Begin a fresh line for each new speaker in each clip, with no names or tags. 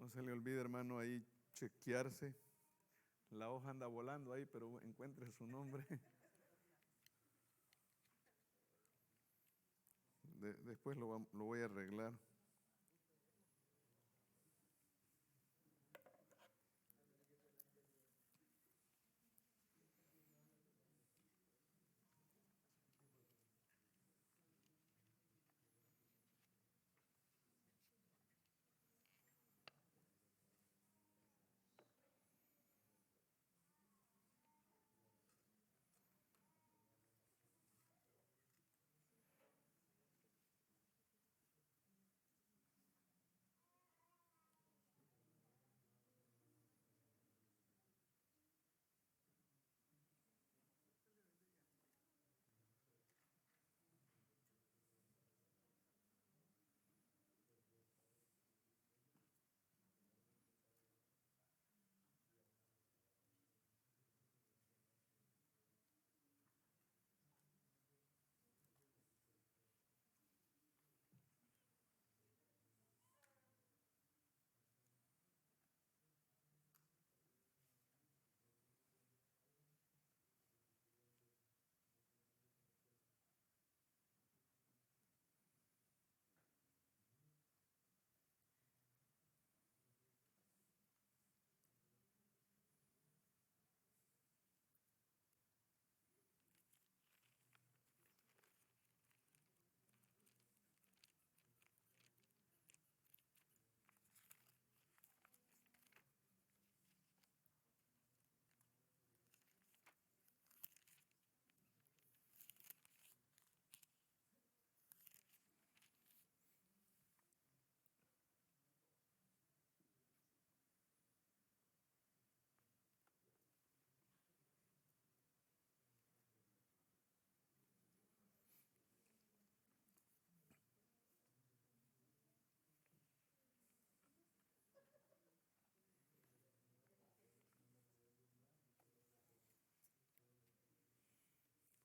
No se le olvide, hermano, ahí chequearse. La hoja anda volando ahí, pero encuentre su nombre. Después lo voy a arreglar.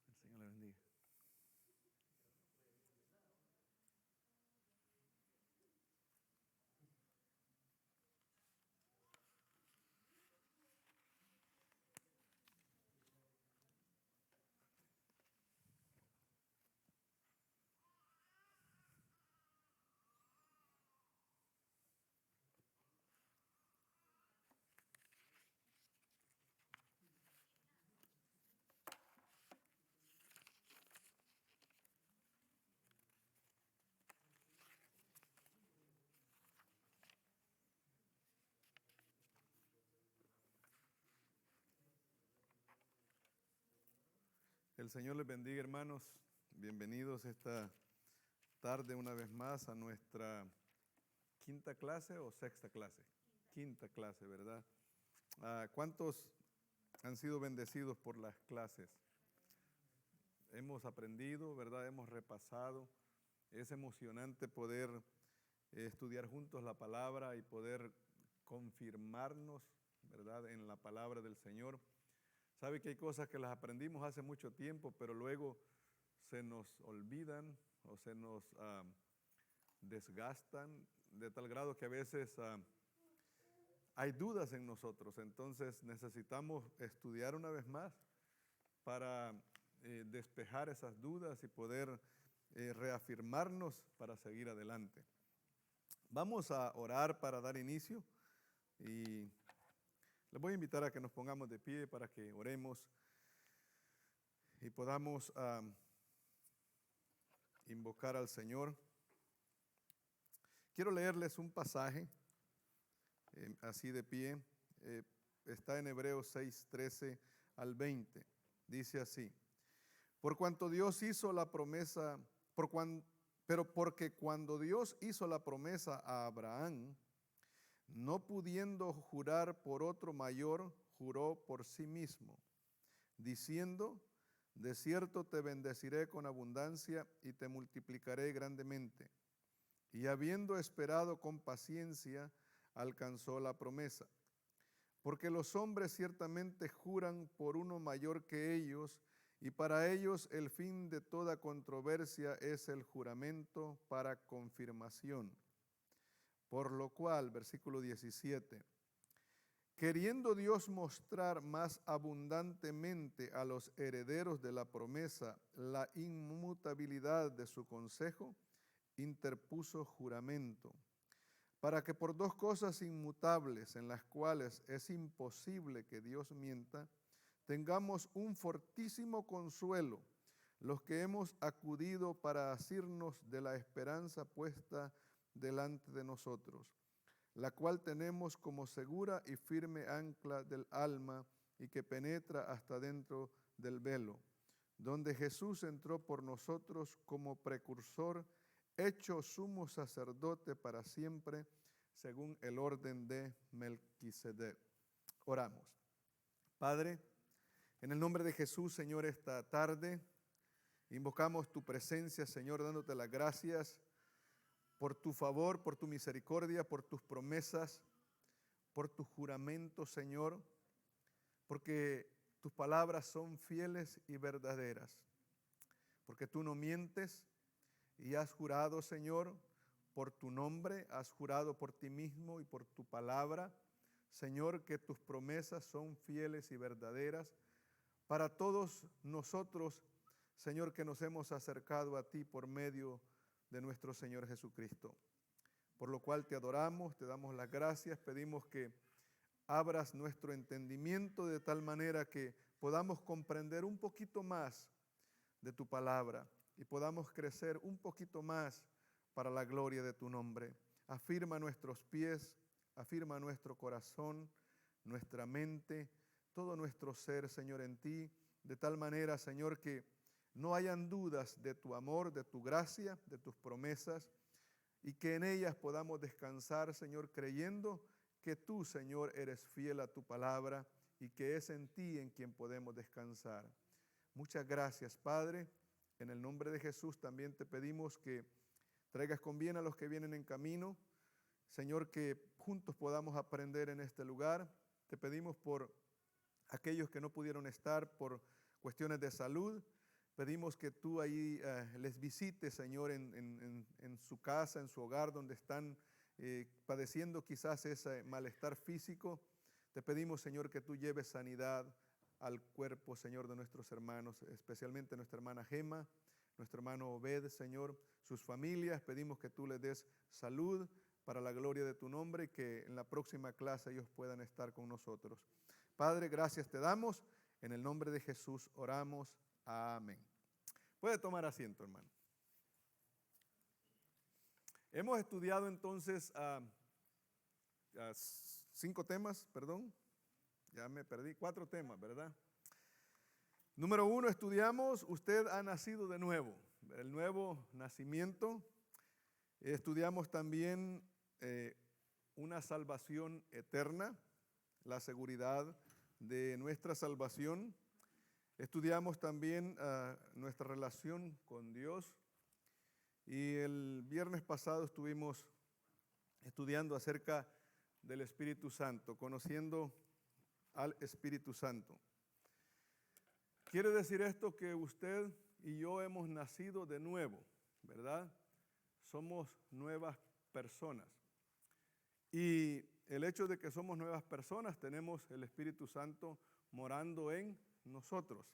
El Señor le bendiga. El Señor les bendiga, hermanos. Bienvenidos esta tarde una vez más a nuestra quinta clase o sexta clase. Quinta clase, ¿verdad? ¿Cuántos han sido bendecidos por las clases? Hemos aprendido, ¿verdad? Hemos repasado. Es emocionante poder estudiar juntos la palabra y poder confirmarnos, ¿verdad?, en la palabra del Señor. Sabe que hay cosas que las aprendimos hace mucho tiempo, pero luego se nos olvidan o se nos desgastan de tal grado que a veces hay dudas en nosotros. Entonces necesitamos estudiar una vez más para despejar esas dudas y poder reafirmarnos para seguir adelante. Vamos a orar para dar inicio y les voy a invitar a que nos pongamos de pie para que oremos y podamos invocar al Señor. Quiero leerles un pasaje así de pie. Está en Hebreos 6:13 al 20. Dice así: por cuanto Dios hizo la promesa, pero porque cuando Dios hizo la promesa a Abraham, no pudiendo jurar por otro mayor, juró por sí mismo, diciendo: de cierto te bendeciré con abundancia y te multiplicaré grandemente. Y habiendo esperado con paciencia, alcanzó la promesa. Porque los hombres ciertamente juran por uno mayor que ellos, y para ellos el fin de toda controversia es el juramento para confirmación. Por lo cual, versículo 17, queriendo Dios mostrar más abundantemente a los herederos de la promesa la inmutabilidad de su consejo, interpuso juramento, para que por dos cosas inmutables en las cuales es imposible que Dios mienta, tengamos un fortísimo consuelo, los que hemos acudido para asirnos de la esperanza puesta delante de nosotros, la cual tenemos como segura y firme ancla del alma y que penetra hasta dentro del velo, donde Jesús entró por nosotros como precursor, hecho sumo sacerdote para siempre, según el orden de Melquisedec. Oramos. Padre, en el nombre de Jesús, Señor, esta tarde invocamos tu presencia, Señor, dándote las gracias por tu favor, por tu misericordia, por tus promesas, por tu juramento, Señor, porque tus palabras son fieles y verdaderas, porque tú no mientes y has jurado, Señor, por tu nombre, has jurado por ti mismo y por tu palabra, Señor, que tus promesas son fieles y verdaderas para todos nosotros, Señor, que nos hemos acercado a ti por medio de nuestro Señor Jesucristo. Por lo cual te adoramos, te damos las gracias, pedimos que abras nuestro entendimiento de tal manera que podamos comprender un poquito más de tu palabra y podamos crecer un poquito más para la gloria de tu nombre. Afirma nuestros pies, afirma nuestro corazón, nuestra mente, todo nuestro ser, Señor, en ti, de tal manera, Señor, que no hayan dudas de tu amor, de tu gracia, de tus promesas, y que en ellas podamos descansar, Señor, creyendo que tú, Señor, eres fiel a tu palabra y que es en ti en quien podemos descansar. Muchas gracias, Padre. En el nombre de Jesús también te pedimos que traigas con bien a los que vienen en camino. Señor, que juntos podamos aprender en este lugar. Te pedimos por aquellos que no pudieron estar por cuestiones de salud. Pedimos que tú ahí les visites, Señor, en su casa, en su hogar, donde están padeciendo quizás ese malestar físico. Te pedimos, Señor, que tú lleves sanidad al cuerpo, Señor, de nuestros hermanos, especialmente nuestra hermana Gema, nuestro hermano Obed, Señor, sus familias. Pedimos que tú les des salud para la gloria de tu nombre y que en la próxima clase ellos puedan estar con nosotros. Padre, gracias te damos. En el nombre de Jesús oramos. Amén. Puede tomar asiento, hermano. Hemos estudiado entonces 5 temas, perdón. Ya me perdí, 4 temas, ¿verdad? Número 1, estudiamos, usted ha nacido de nuevo, el nuevo nacimiento. Estudiamos también una salvación eterna, la seguridad de nuestra salvación. Estudiamos también nuestra relación con Dios. Y el viernes pasado estuvimos estudiando acerca del Espíritu Santo, conociendo al Espíritu Santo. Quiere decir esto que usted y yo hemos nacido de nuevo, ¿verdad? Somos nuevas personas. Y el hecho de que somos nuevas personas, tenemos el Espíritu Santo morando en nosotros.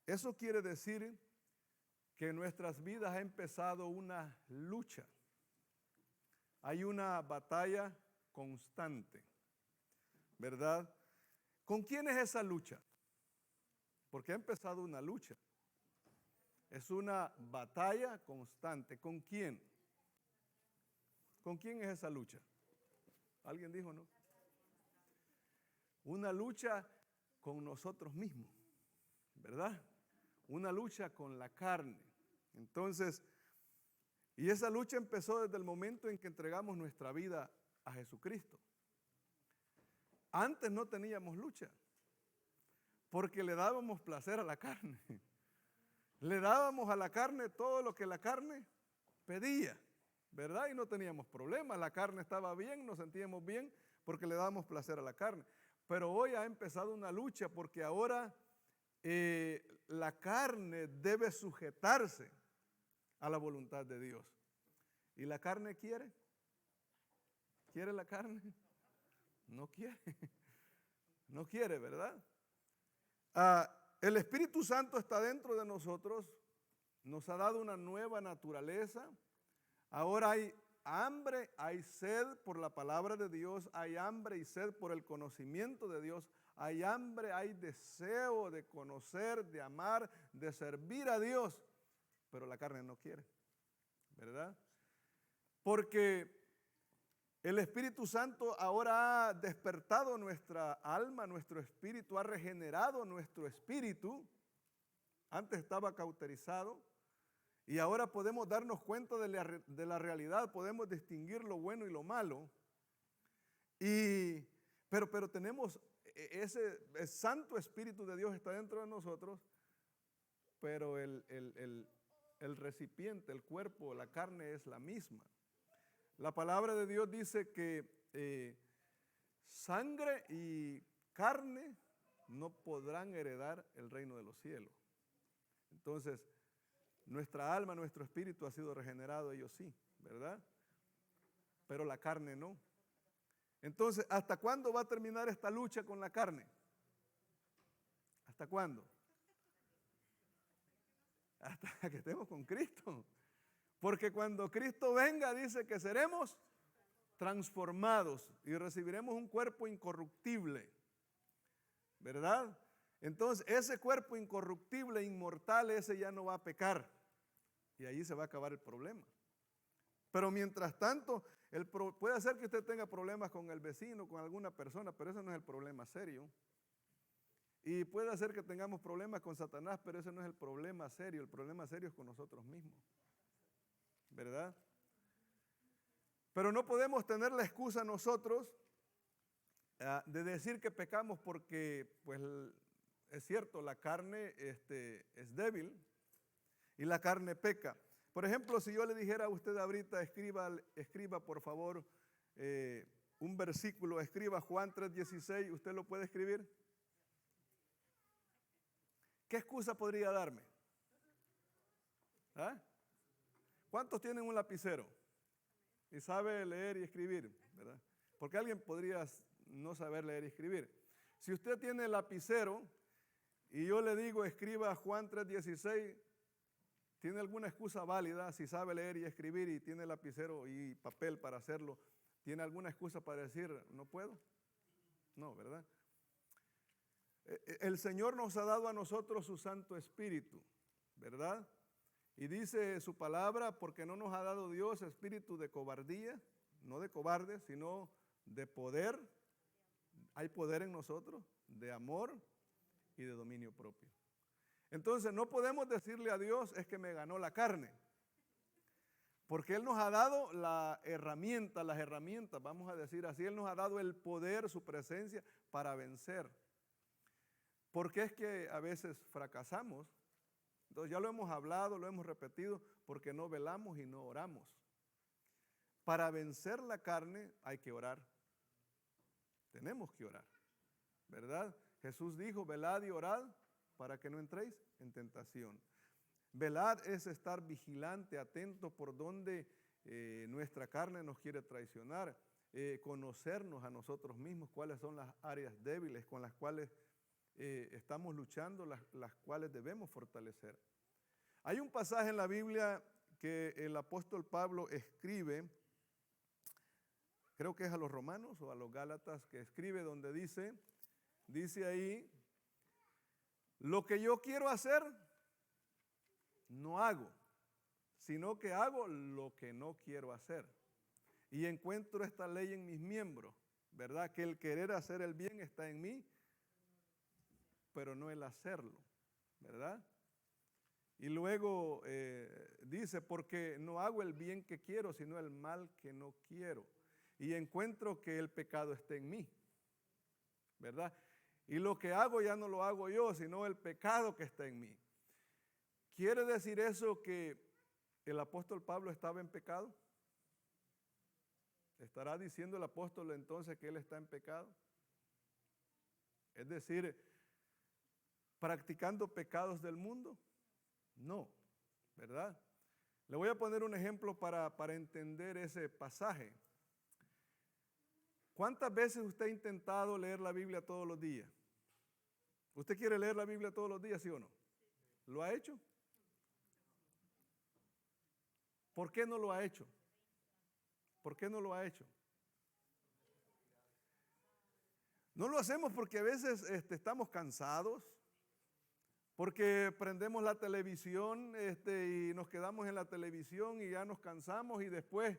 Eso quiere decir que en nuestras vidas ha empezado una lucha. Hay una batalla constante, ¿verdad? ¿Con quién es esa lucha? Porque ha empezado una lucha. Es una batalla constante. ¿Con quién? ¿Con quién es esa lucha? ¿Alguien dijo no? Una lucha con nosotros mismos, ¿verdad? Una lucha con la carne. Entonces, y esa lucha empezó desde el momento en que entregamos nuestra vida a Jesucristo. Antes no teníamos lucha, porque le dábamos placer a la carne. Le dábamos a la carne todo lo que la carne pedía, ¿verdad? Y no teníamos problemas, la carne estaba bien, nos sentíamos bien, porque le dábamos placer a la carne. Pero hoy ha empezado una lucha, porque ahora la carne debe sujetarse a la voluntad de Dios. ¿Y la carne quiere? ¿Quiere la carne? No quiere. No quiere, ¿verdad? El Espíritu Santo está dentro de nosotros, nos ha dado una nueva naturaleza. Ahora hay hambre, hay sed por la palabra de Dios, hay hambre y sed por el conocimiento de Dios, hay hambre, hay deseo de conocer, de amar, de servir a Dios, pero la carne no quiere, ¿verdad? Porque el Espíritu Santo ahora ha despertado nuestra alma, nuestro espíritu, ha regenerado nuestro espíritu. Antes estaba cauterizado y ahora podemos darnos cuenta de la realidad, podemos distinguir lo bueno y lo malo. Pero tenemos ese Santo Espíritu de Dios está dentro de nosotros, pero el recipiente, el cuerpo, la carne es la misma. La palabra de Dios dice que sangre y carne no podrán heredar el reino de los cielos. Entonces, nuestra alma, nuestro espíritu ha sido regenerado, ellos sí, ¿verdad? Pero la carne no. Entonces, ¿hasta cuándo va a terminar esta lucha con la carne? ¿Hasta cuándo? Hasta que estemos con Cristo. Porque cuando Cristo venga, dice que seremos transformados y recibiremos un cuerpo incorruptible, ¿verdad? Entonces, ese cuerpo incorruptible, inmortal, ese ya no va a pecar. Y ahí se va a acabar el problema. Pero mientras tanto, puede ser que usted tenga problemas con el vecino, con alguna persona, pero ese no es el problema serio. Y puede ser que tengamos problemas con Satanás, pero ese no es el problema serio. El problema serio es con nosotros mismos, ¿verdad? Pero no podemos tener la excusa nosotros de decir que pecamos porque, pues, es cierto, la carne es débil y la carne peca. Por ejemplo, si yo le dijera a usted ahorita, escriba por favor un versículo, escriba Juan 3:16, ¿usted lo puede escribir? ¿Qué excusa podría darme? ¿Ah? ¿Cuántos tienen un lapicero y sabe leer y escribir, verdad? Porque alguien podría no saber leer y escribir. Si usted tiene el lapicero y yo le digo escriba Juan 3:16, ¿tiene alguna excusa válida? Si sabe leer y escribir y tiene lapicero y papel para hacerlo, ¿tiene alguna excusa para decir no puedo? No, ¿verdad? El Señor nos ha dado a nosotros su Santo Espíritu, ¿verdad? Y dice su palabra, porque no nos ha dado Dios espíritu de cobardía, no de cobardes, sino de poder. Hay poder en nosotros, de amor y de dominio propio. Entonces no podemos decirle a Dios, es que me ganó la carne. Porque Él nos ha dado las herramientas, vamos a decir así, Él nos ha dado el poder, su presencia para vencer. Porque es que a veces fracasamos. Entonces ya lo hemos hablado, lo hemos repetido, porque no velamos y no oramos. Para vencer la carne hay que orar. Tenemos que orar, ¿verdad? Jesús dijo, velad y orad para que no entréis en tentación. Velad es estar vigilante, atento por donde nuestra carne nos quiere traicionar, conocernos a nosotros mismos, cuáles son las áreas débiles con las cuales estamos luchando, las cuales debemos fortalecer. Hay un pasaje en la Biblia que el apóstol Pablo escribe, creo que es a los Romanos o a los Gálatas, que escribe donde dice ahí, lo que yo quiero hacer, no hago, sino que hago lo que no quiero hacer. Y encuentro esta ley en mis miembros, ¿verdad? Que el querer hacer el bien está en mí, pero no el hacerlo, ¿verdad? Y luego dice, porque no hago el bien que quiero, sino el mal que no quiero. Y encuentro que el pecado está en mí, ¿verdad? Y lo que hago ya no lo hago yo, sino el pecado que está en mí. ¿Quiere decir eso que el apóstol Pablo estaba en pecado? ¿Estará diciendo el apóstol entonces que él está en pecado? Es decir, practicando pecados del mundo. No, ¿verdad? Le voy a poner un ejemplo para entender ese pasaje. ¿Cuántas veces usted ha intentado leer la Biblia todos los días? ¿Usted quiere leer la Biblia todos los días, sí o no? ¿Lo ha hecho? ¿Por qué no lo ha hecho? ¿Por qué no lo ha hecho? No lo hacemos porque a veces estamos cansados, porque prendemos la televisión y nos quedamos en la televisión y ya nos cansamos y después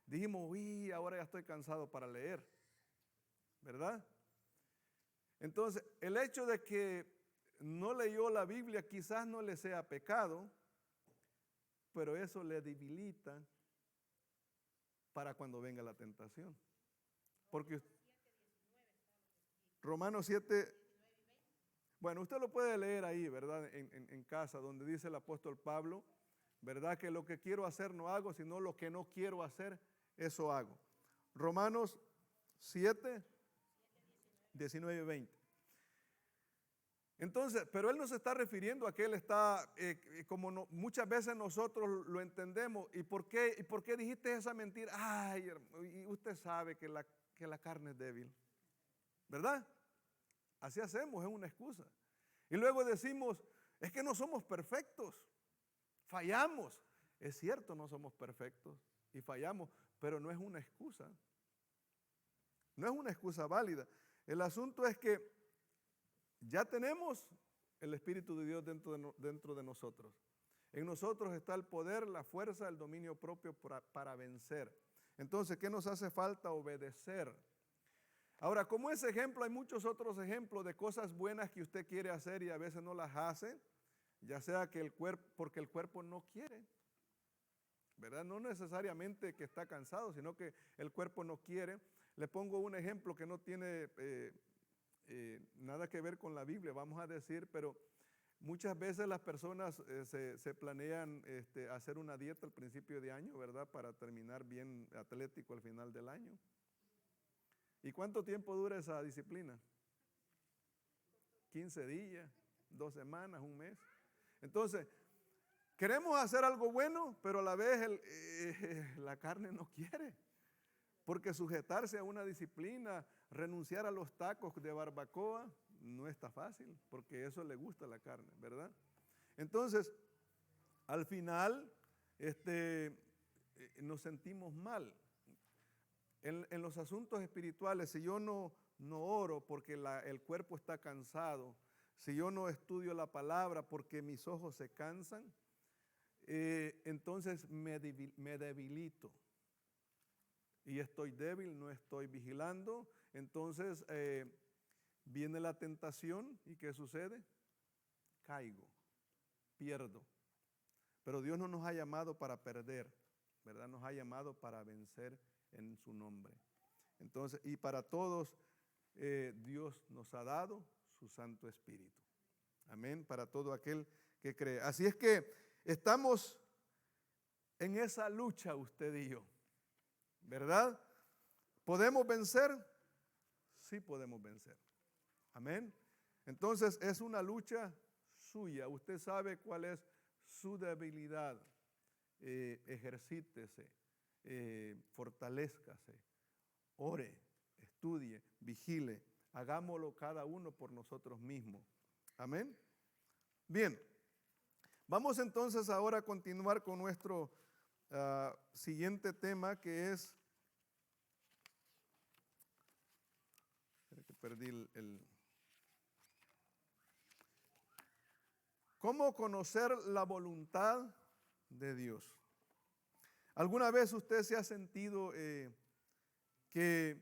dijimos, uy, ahora ya estoy cansado para leer, ¿verdad? Entonces, el hecho de que no leyó la Biblia quizás no le sea pecado, pero eso le debilita para cuando venga la tentación. Porque Romanos 7, bueno, usted lo puede leer ahí, ¿verdad? En casa, donde dice el apóstol Pablo, ¿verdad? Que lo que quiero hacer no hago, sino lo que no quiero hacer, eso hago. Romanos 7, 19 y 20. Entonces, pero él no se está refiriendo a que él está, muchas veces nosotros lo entendemos. ¿Y por qué dijiste esa mentira? Ay, y usted sabe que la carne es débil, ¿verdad? Así hacemos, es una excusa. Y luego decimos, es que no somos perfectos, fallamos. Es cierto, no somos perfectos y fallamos, pero no es una excusa. No es una excusa válida. El asunto es que ya tenemos el Espíritu de Dios dentro de nosotros. En nosotros está el poder, la fuerza, el dominio propio para vencer. Entonces, ¿qué nos hace falta? Obedecer. Ahora, como ese ejemplo, hay muchos otros ejemplos de cosas buenas que usted quiere hacer y a veces no las hace, ya sea que porque el cuerpo no quiere, ¿verdad? No necesariamente que está cansado, sino que el cuerpo no quiere. Le pongo un ejemplo que no tiene nada que ver con la Biblia, vamos a decir, pero muchas veces las personas se planean hacer una dieta al principio de año, ¿verdad? Para terminar bien atlético al final del año. ¿Y cuánto tiempo dura esa disciplina? 15 días, 2 semanas, un mes. Entonces, queremos hacer algo bueno, pero a la vez la carne no quiere. Porque sujetarse a una disciplina, renunciar a los tacos de barbacoa, no está fácil, porque eso le gusta a la carne, ¿verdad? Entonces, al final, nos sentimos mal. En los asuntos espirituales, si yo no oro porque el cuerpo está cansado, si yo no estudio la palabra porque mis ojos se cansan, entonces me debilito. Y estoy débil, no estoy vigilando, entonces viene la tentación y ¿qué sucede? Caigo, pierdo. Pero Dios no nos ha llamado para perder, ¿verdad? Nos ha llamado para vencer en su nombre. Entonces, y para todos Dios nos ha dado su Santo Espíritu. Amén, para todo aquel que cree. Así es que estamos en esa lucha usted y yo, ¿verdad? ¿Podemos vencer? Sí podemos vencer. Amén. Entonces es una lucha suya. Usted sabe cuál es su debilidad. Ejercítese, fortalézcase, ore, estudie, vigile. Hagámoslo cada uno por nosotros mismos. Amén. Bien. Vamos entonces ahora a continuar con nuestro siguiente tema, que es, perdí ¿cómo conocer la voluntad de Dios? ¿Alguna vez usted se ha sentido que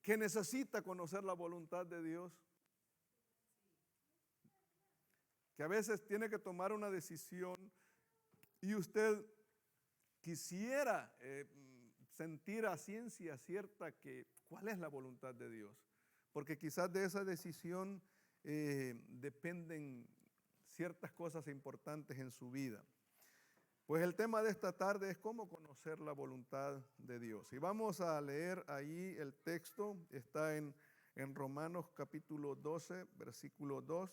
necesita conocer la voluntad de Dios? Que a veces tiene que tomar una decisión y usted quisiera sentir a ciencia cierta cuál es la voluntad de Dios. Porque quizás de esa decisión dependen ciertas cosas importantes en su vida. Pues el tema de esta tarde es cómo conocer la voluntad de Dios. Y vamos a leer ahí el texto, está en Romanos capítulo 12, versículo 2.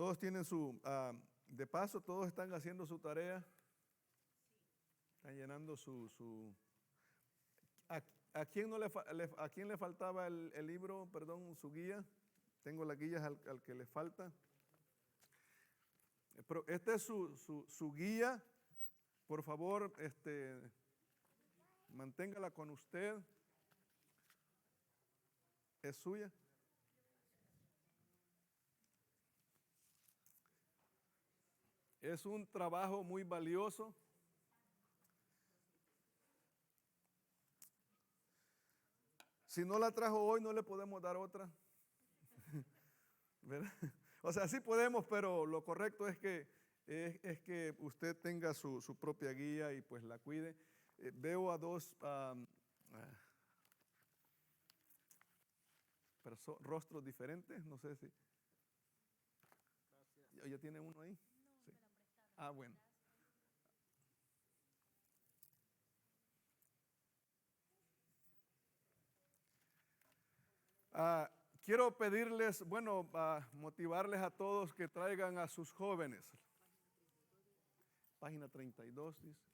Todos tienen de paso, todos están haciendo su tarea. Están llenando ¿a quién, a quién le faltaba el libro, perdón, su guía? Tengo las guías al que le falta. Pero este es su guía. Por favor, manténgala con usted. ¿Es suya? Es un trabajo muy valioso. Si no la trajo hoy, no le podemos dar otra. ¿Verdad? O sea, sí podemos, pero lo correcto es que usted tenga su propia guía y pues la cuide. Veo a dos rostros diferentes, no sé si. ¿Ya tiene uno ahí? Sí. Ah, bueno. Quiero pedirles, bueno, motivarles a todos que traigan a sus jóvenes. Página 32 dice.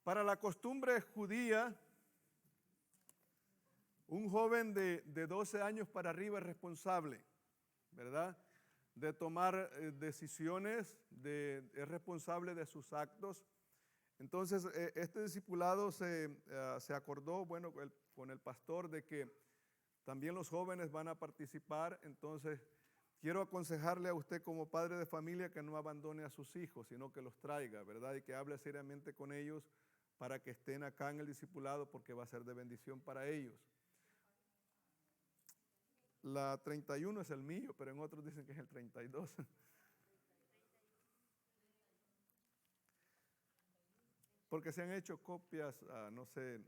Para la costumbre judía, un joven de 12 años para arriba es responsable, ¿verdad? De tomar decisiones, es responsable de sus actos. Entonces, este discipulado se acordó, bueno, con el pastor de que también los jóvenes van a participar. Entonces, quiero aconsejarle a usted como padre de familia que no abandone a sus hijos, sino que los traiga, ¿verdad? Y que hable seriamente con ellos para que estén acá en el discipulado porque va a ser de bendición para ellos. La 31 es el mío, pero en otros dicen que es el 32. Porque se han hecho copias, no sé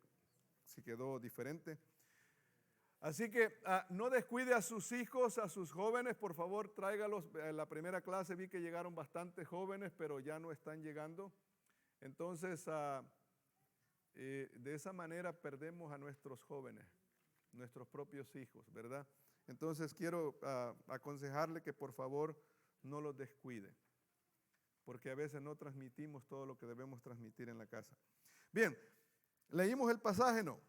si quedó diferente. Así que no descuide a sus hijos, a sus jóvenes, por favor, tráigalos. En la primera clase vi que llegaron bastantes jóvenes, pero ya no están llegando. Entonces, de esa manera perdemos a nuestros jóvenes, nuestros propios hijos, ¿verdad? Entonces quiero aconsejarle que por favor no los descuide, porque a veces no transmitimos todo lo que debemos transmitir en la casa. Bien, leímos el pasaje, ¿no?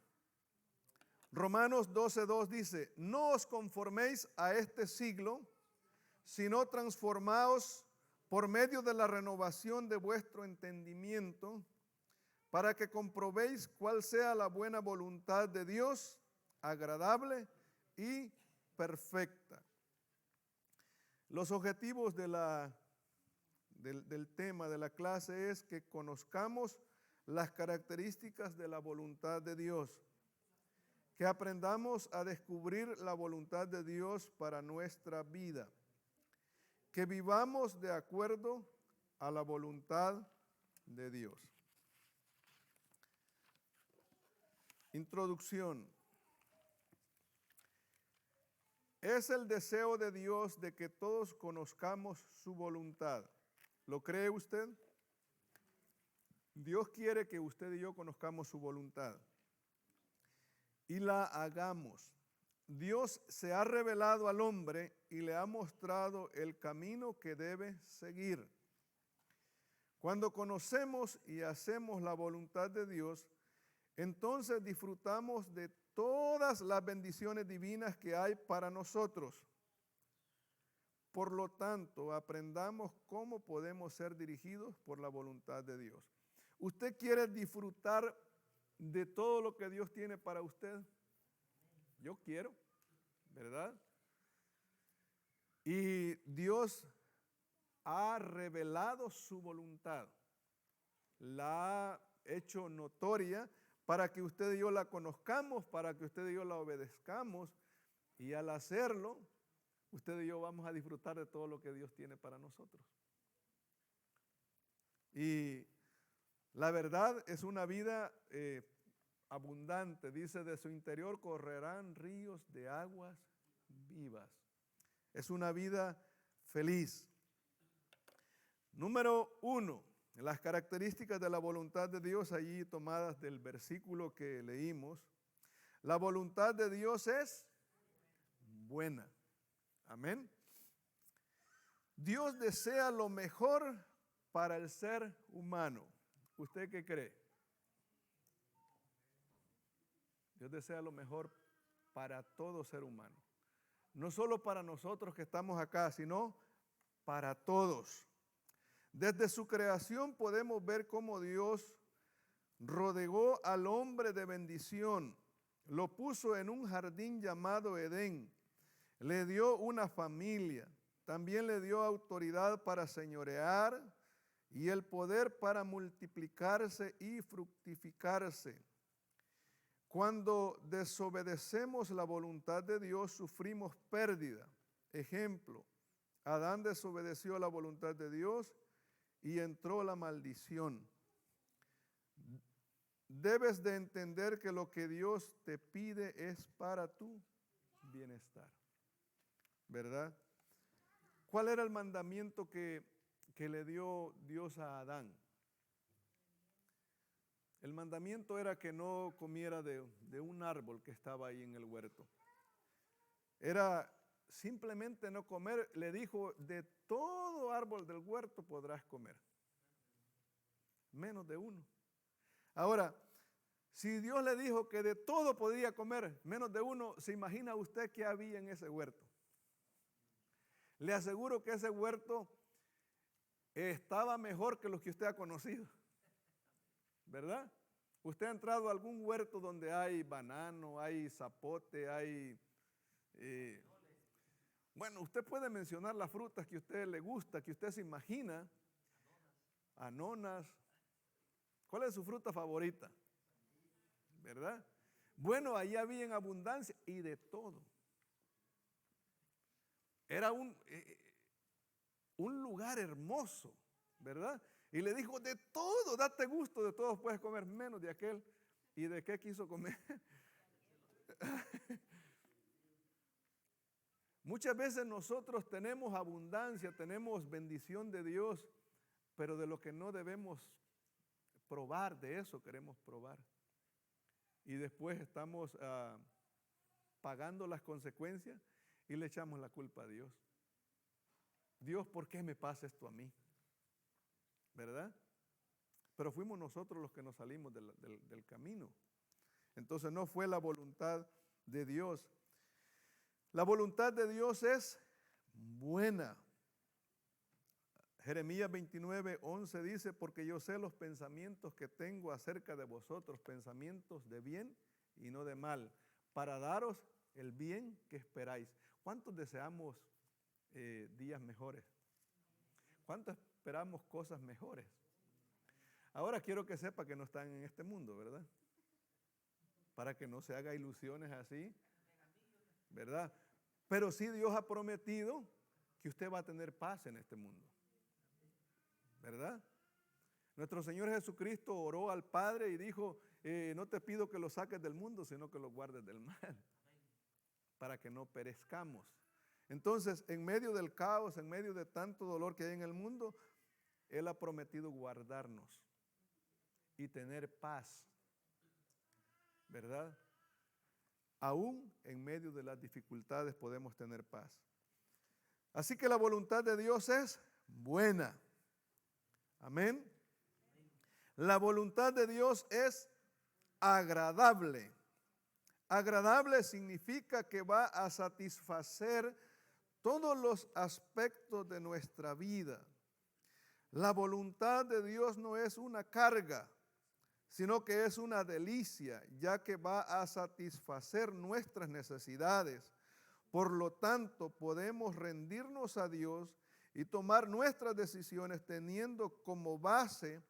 Romanos 12:2 dice, no os conforméis a este siglo, sino transformaos por medio de la renovación de vuestro entendimiento, para que comprobéis cuál sea la buena voluntad de Dios, agradable y perfecta. Los objetivos del tema de la clase es que conozcamos las características de la voluntad de Dios, que aprendamos a descubrir la voluntad de Dios para nuestra vida, que vivamos de acuerdo a la voluntad de Dios. Introducción. Es el deseo de Dios de que todos conozcamos su voluntad. ¿Lo cree usted? Dios quiere que usted y yo conozcamos su voluntad y la hagamos. Dios se ha revelado al hombre y le ha mostrado el camino que debe seguir. Cuando conocemos y hacemos la voluntad de Dios, entonces disfrutamos de todas las bendiciones divinas que hay para nosotros. Por lo tanto, aprendamos cómo podemos ser dirigidos por la voluntad de Dios. ¿Usted quiere disfrutar de todo lo que Dios tiene para usted? Yo quiero, ¿verdad? Y Dios ha revelado su voluntad, la ha hecho notoria para que usted y yo la conozcamos, para que usted y yo la obedezcamos, y al hacerlo, usted y yo vamos a disfrutar de todo lo que Dios tiene para nosotros. Y la verdad es una vida abundante. Dice, de su interior correrán ríos de aguas vivas. Es una vida feliz. Número 1, las características de la voluntad de Dios, allí tomadas del versículo que leímos. La voluntad de Dios es buena. Amén. Dios desea lo mejor para el ser humano. ¿Usted qué cree? Dios desea lo mejor para todo ser humano. No solo para nosotros que estamos acá, sino para todos. Desde su creación podemos ver cómo Dios rodeó al hombre de bendición. Lo puso en un jardín llamado Edén. Le dio una familia. También le dio autoridad para señorear y el poder para multiplicarse y fructificarse. Cuando desobedecemos la voluntad de Dios, sufrimos pérdida. Ejemplo, Adán desobedeció la voluntad de Dios y entró la maldición. Debes de entender que lo que Dios te pide es para tu bienestar, ¿verdad? ¿Cuál era el mandamiento que le dio Dios a Adán? El mandamiento era que no comiera de un árbol que estaba ahí en el huerto. Era simplemente no comer. Le dijo, de todo árbol del huerto podrás comer, menos de uno. Ahora, si Dios le dijo que de todo podía comer, menos de uno, ¿se imagina usted qué había en ese huerto? Le aseguro que ese huerto estaba mejor que los que usted ha conocido, ¿verdad? Usted ha entrado a algún huerto donde hay banano, hay zapote, hay... bueno, usted puede mencionar las frutas que a usted le gusta, que usted se imagina. Anonas. ¿Cuál es su fruta favorita? ¿Verdad? Bueno, ahí había en abundancia y de todo. Era un lugar hermoso, ¿verdad? Y le dijo, de todo, date gusto, de todos puedes comer, menos de aquel. ¿Y de qué quiso comer? Muchas veces nosotros tenemos abundancia, tenemos bendición de Dios, pero de lo que no debemos probar, de eso queremos probar. Y después estamos pagando las consecuencias y le echamos la culpa a Dios. Dios, ¿por qué me pasa esto a mí? ¿Verdad? Pero fuimos nosotros los que nos salimos del camino. Entonces no fue la voluntad de Dios. La voluntad de Dios es buena. Jeremías 29:11 dice, porque yo sé los pensamientos que tengo acerca de vosotros, pensamientos de bien y no de mal, para daros el bien que esperáis. ¿Cuántos deseamos días mejores? ¿Cuántos esperamos cosas mejores? Ahora quiero que sepa que no están en este mundo, ¿verdad? Para que no se haga ilusiones así, ¿verdad? Pero sí Dios ha prometido que usted va a tener paz en este mundo, ¿verdad? Nuestro Señor Jesucristo oró al Padre y dijo, no te pido que lo saques del mundo, sino que lo guardes del mal, para que no perezcamos. Entonces, en medio del caos, en medio de tanto dolor que hay en el mundo, Él ha prometido guardarnos y tener paz, ¿verdad? Aún en medio de las dificultades podemos tener paz. Así que la voluntad de Dios es buena. Amén. La voluntad de Dios es agradable. Agradable significa que va a satisfacer todos los aspectos de nuestra vida. La voluntad de Dios no es una carga, sino que es una delicia, ya que va a satisfacer nuestras necesidades. Por lo tanto, podemos rendirnos a Dios y tomar nuestras decisiones teniendo como base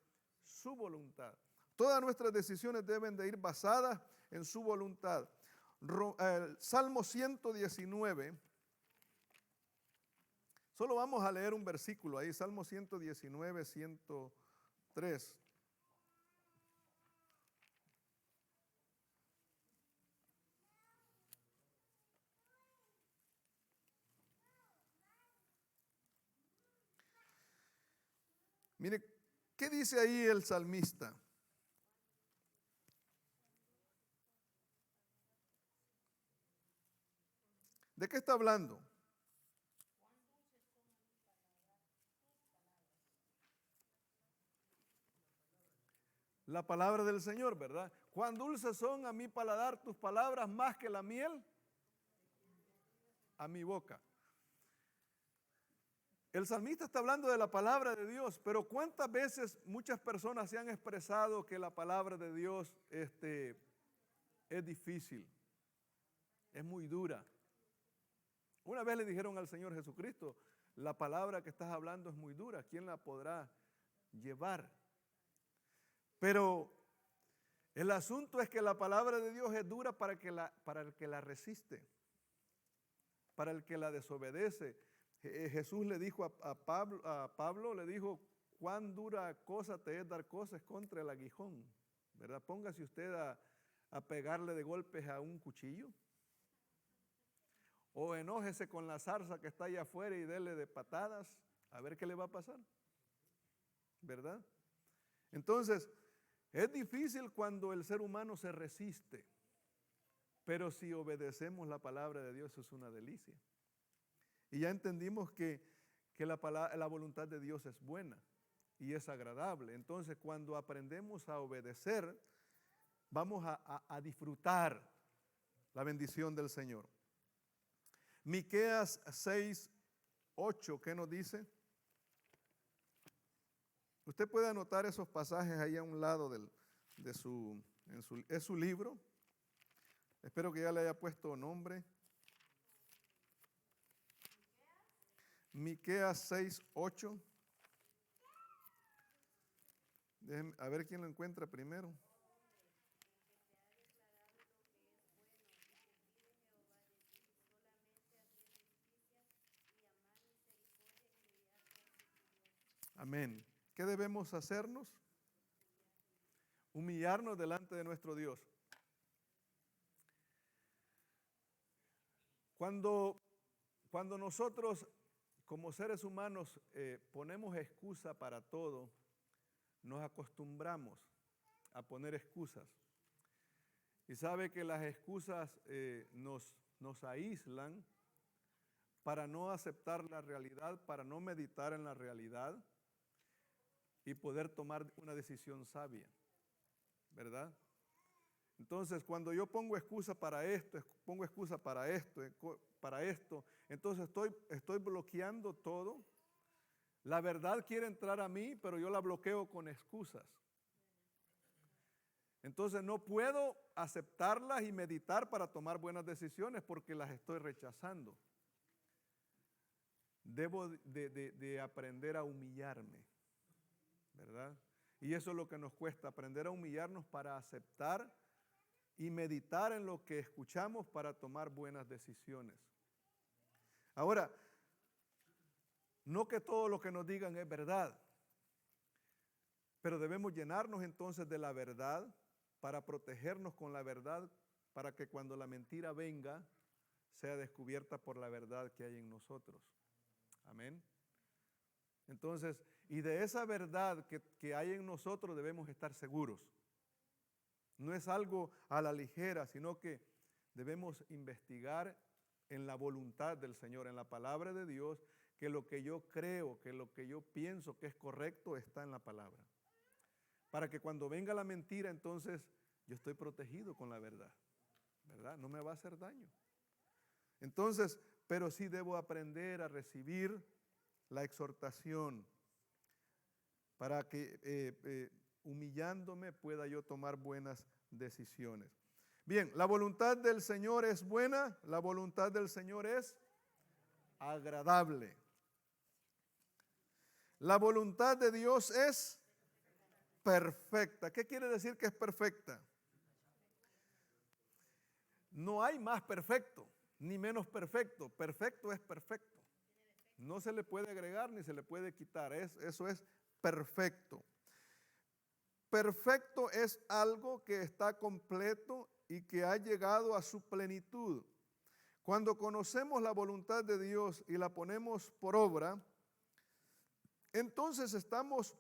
su voluntad. Todas nuestras decisiones deben de ir basadas en su voluntad. Salmo 119. Solo vamos a leer un versículo ahí, Salmo 119, 103. Mire, ¿qué dice ahí el salmista? ¿De qué está hablando? La palabra del Señor, ¿verdad? Cuán dulces son a mi paladar tus palabras más que la miel a mi boca. El salmista está hablando de la palabra de Dios, pero ¿cuántas veces muchas personas se han expresado que la palabra de Dios es difícil, es muy dura? Una vez le dijeron al Señor Jesucristo, la palabra que estás hablando es muy dura, ¿quién la podrá llevar? Pero el asunto es que la palabra de Dios es dura para el que la resiste, para el que la desobedece. Jesús le dijo a Pablo le dijo, cuán dura cosa te es dar cosas contra el aguijón, ¿verdad? Póngase usted a pegarle de golpes a un cuchillo. O enójese con la zarza que está allá afuera y dele de patadas, a ver qué le va a pasar, ¿verdad? Entonces, es difícil cuando el ser humano se resiste, pero si obedecemos la palabra de Dios es una delicia. Y ya entendimos que la voluntad de Dios es buena y es agradable. Entonces, cuando aprendemos a obedecer, vamos a disfrutar la bendición del Señor. Miqueas 6:8, ¿qué nos dice? Usted puede anotar esos pasajes ahí a un lado es su libro. Espero que ya le haya puesto nombre. Miqueas 6:8. A ver quién lo encuentra primero. Amén. ¿Qué debemos hacernos? Humillarnos delante de nuestro Dios. Cuando nosotros como seres humanos ponemos excusa para todo, nos acostumbramos a poner excusas. Y sabe que las excusas nos aíslan para no aceptar la realidad, para no meditar en la realidad y poder tomar una decisión sabia, ¿verdad? Entonces, cuando yo pongo excusa para esto, entonces estoy bloqueando todo. La verdad quiere entrar a mí, pero yo la bloqueo con excusas. Entonces no puedo aceptarlas y meditar para tomar buenas decisiones porque las estoy rechazando. Debo de aprender a humillarme, ¿verdad? Y eso es lo que nos cuesta, aprender a humillarnos para aceptar y meditar en lo que escuchamos para tomar buenas decisiones. Ahora, no que todo lo que nos digan es verdad, pero debemos llenarnos entonces de la verdad para protegernos con la verdad, para que cuando la mentira venga, sea descubierta por la verdad que hay en nosotros. Amén. Entonces, y de esa verdad que hay en nosotros debemos estar seguros. No es algo a la ligera, sino que debemos investigar en la voluntad del Señor, en la palabra de Dios, que lo que yo creo, que lo que yo pienso que es correcto está en la palabra. Para que cuando venga la mentira, entonces yo estoy protegido con la verdad, ¿verdad? No me va a hacer daño. Entonces, pero sí debo aprender a recibir la exhortación para que humillándome pueda yo tomar buenas decisiones. Bien, la voluntad del Señor es buena, la voluntad del Señor es agradable. La voluntad de Dios es perfecta. ¿Qué quiere decir que es perfecta? No hay más perfecto, ni menos perfecto. Perfecto es perfecto. No se le puede agregar ni se le puede quitar. Eso es perfecto. Perfecto es algo que está completo y que ha llegado a su plenitud. Cuando conocemos la voluntad de Dios y la ponemos por obra, entonces estamos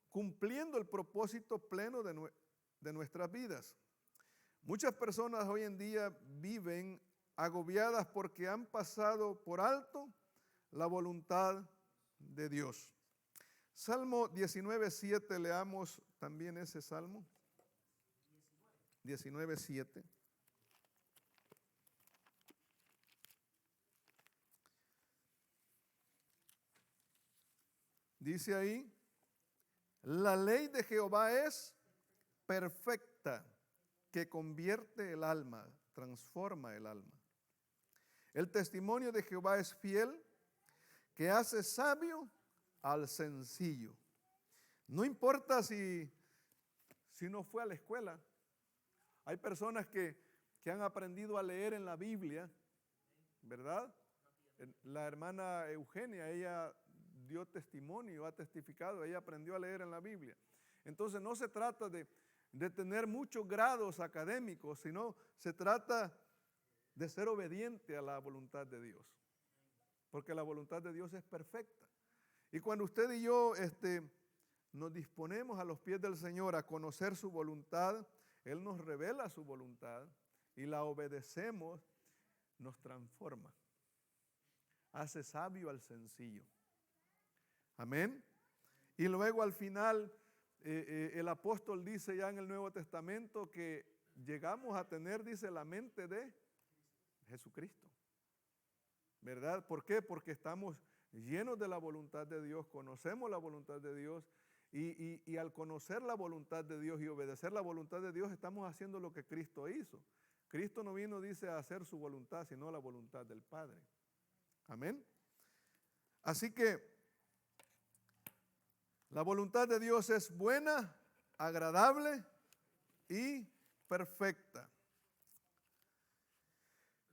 cumpliendo el propósito pleno de nuestras vidas. Muchas personas hoy en día viven agobiadas porque han pasado por alto la voluntad de Dios. Salmo 19:7, leamos también ese salmo. 19:7. Dice ahí, la ley de Jehová es perfecta, que convierte el alma, transforma el alma. El testimonio de Jehová es fiel, que hace sabio al sencillo. No importa si no fue a la escuela. Hay personas que han aprendido a leer en la Biblia, ¿verdad? La hermana Eugenia, ella dio testimonio, ha testificado, ella aprendió a leer en la Biblia. Entonces no se trata de tener muchos grados académicos, sino se trata de ser obediente a la voluntad de Dios, porque la voluntad de Dios es perfecta. Y cuando usted y yo nos disponemos a los pies del Señor a conocer su voluntad, Él nos revela su voluntad y la obedecemos, nos transforma, hace sabio al sencillo. Amén. Y luego al final el apóstol dice ya en el Nuevo Testamento que llegamos a tener, dice, la mente de Jesucristo, ¿verdad? ¿Por qué? Porque estamos llenos de la voluntad de Dios, conocemos la voluntad de Dios y al conocer la voluntad de Dios y obedecer la voluntad de Dios estamos haciendo lo que Cristo hizo. Cristo no vino, dice, a hacer su voluntad, sino la voluntad del Padre. Amén. Así que la voluntad de Dios es buena, agradable y perfecta.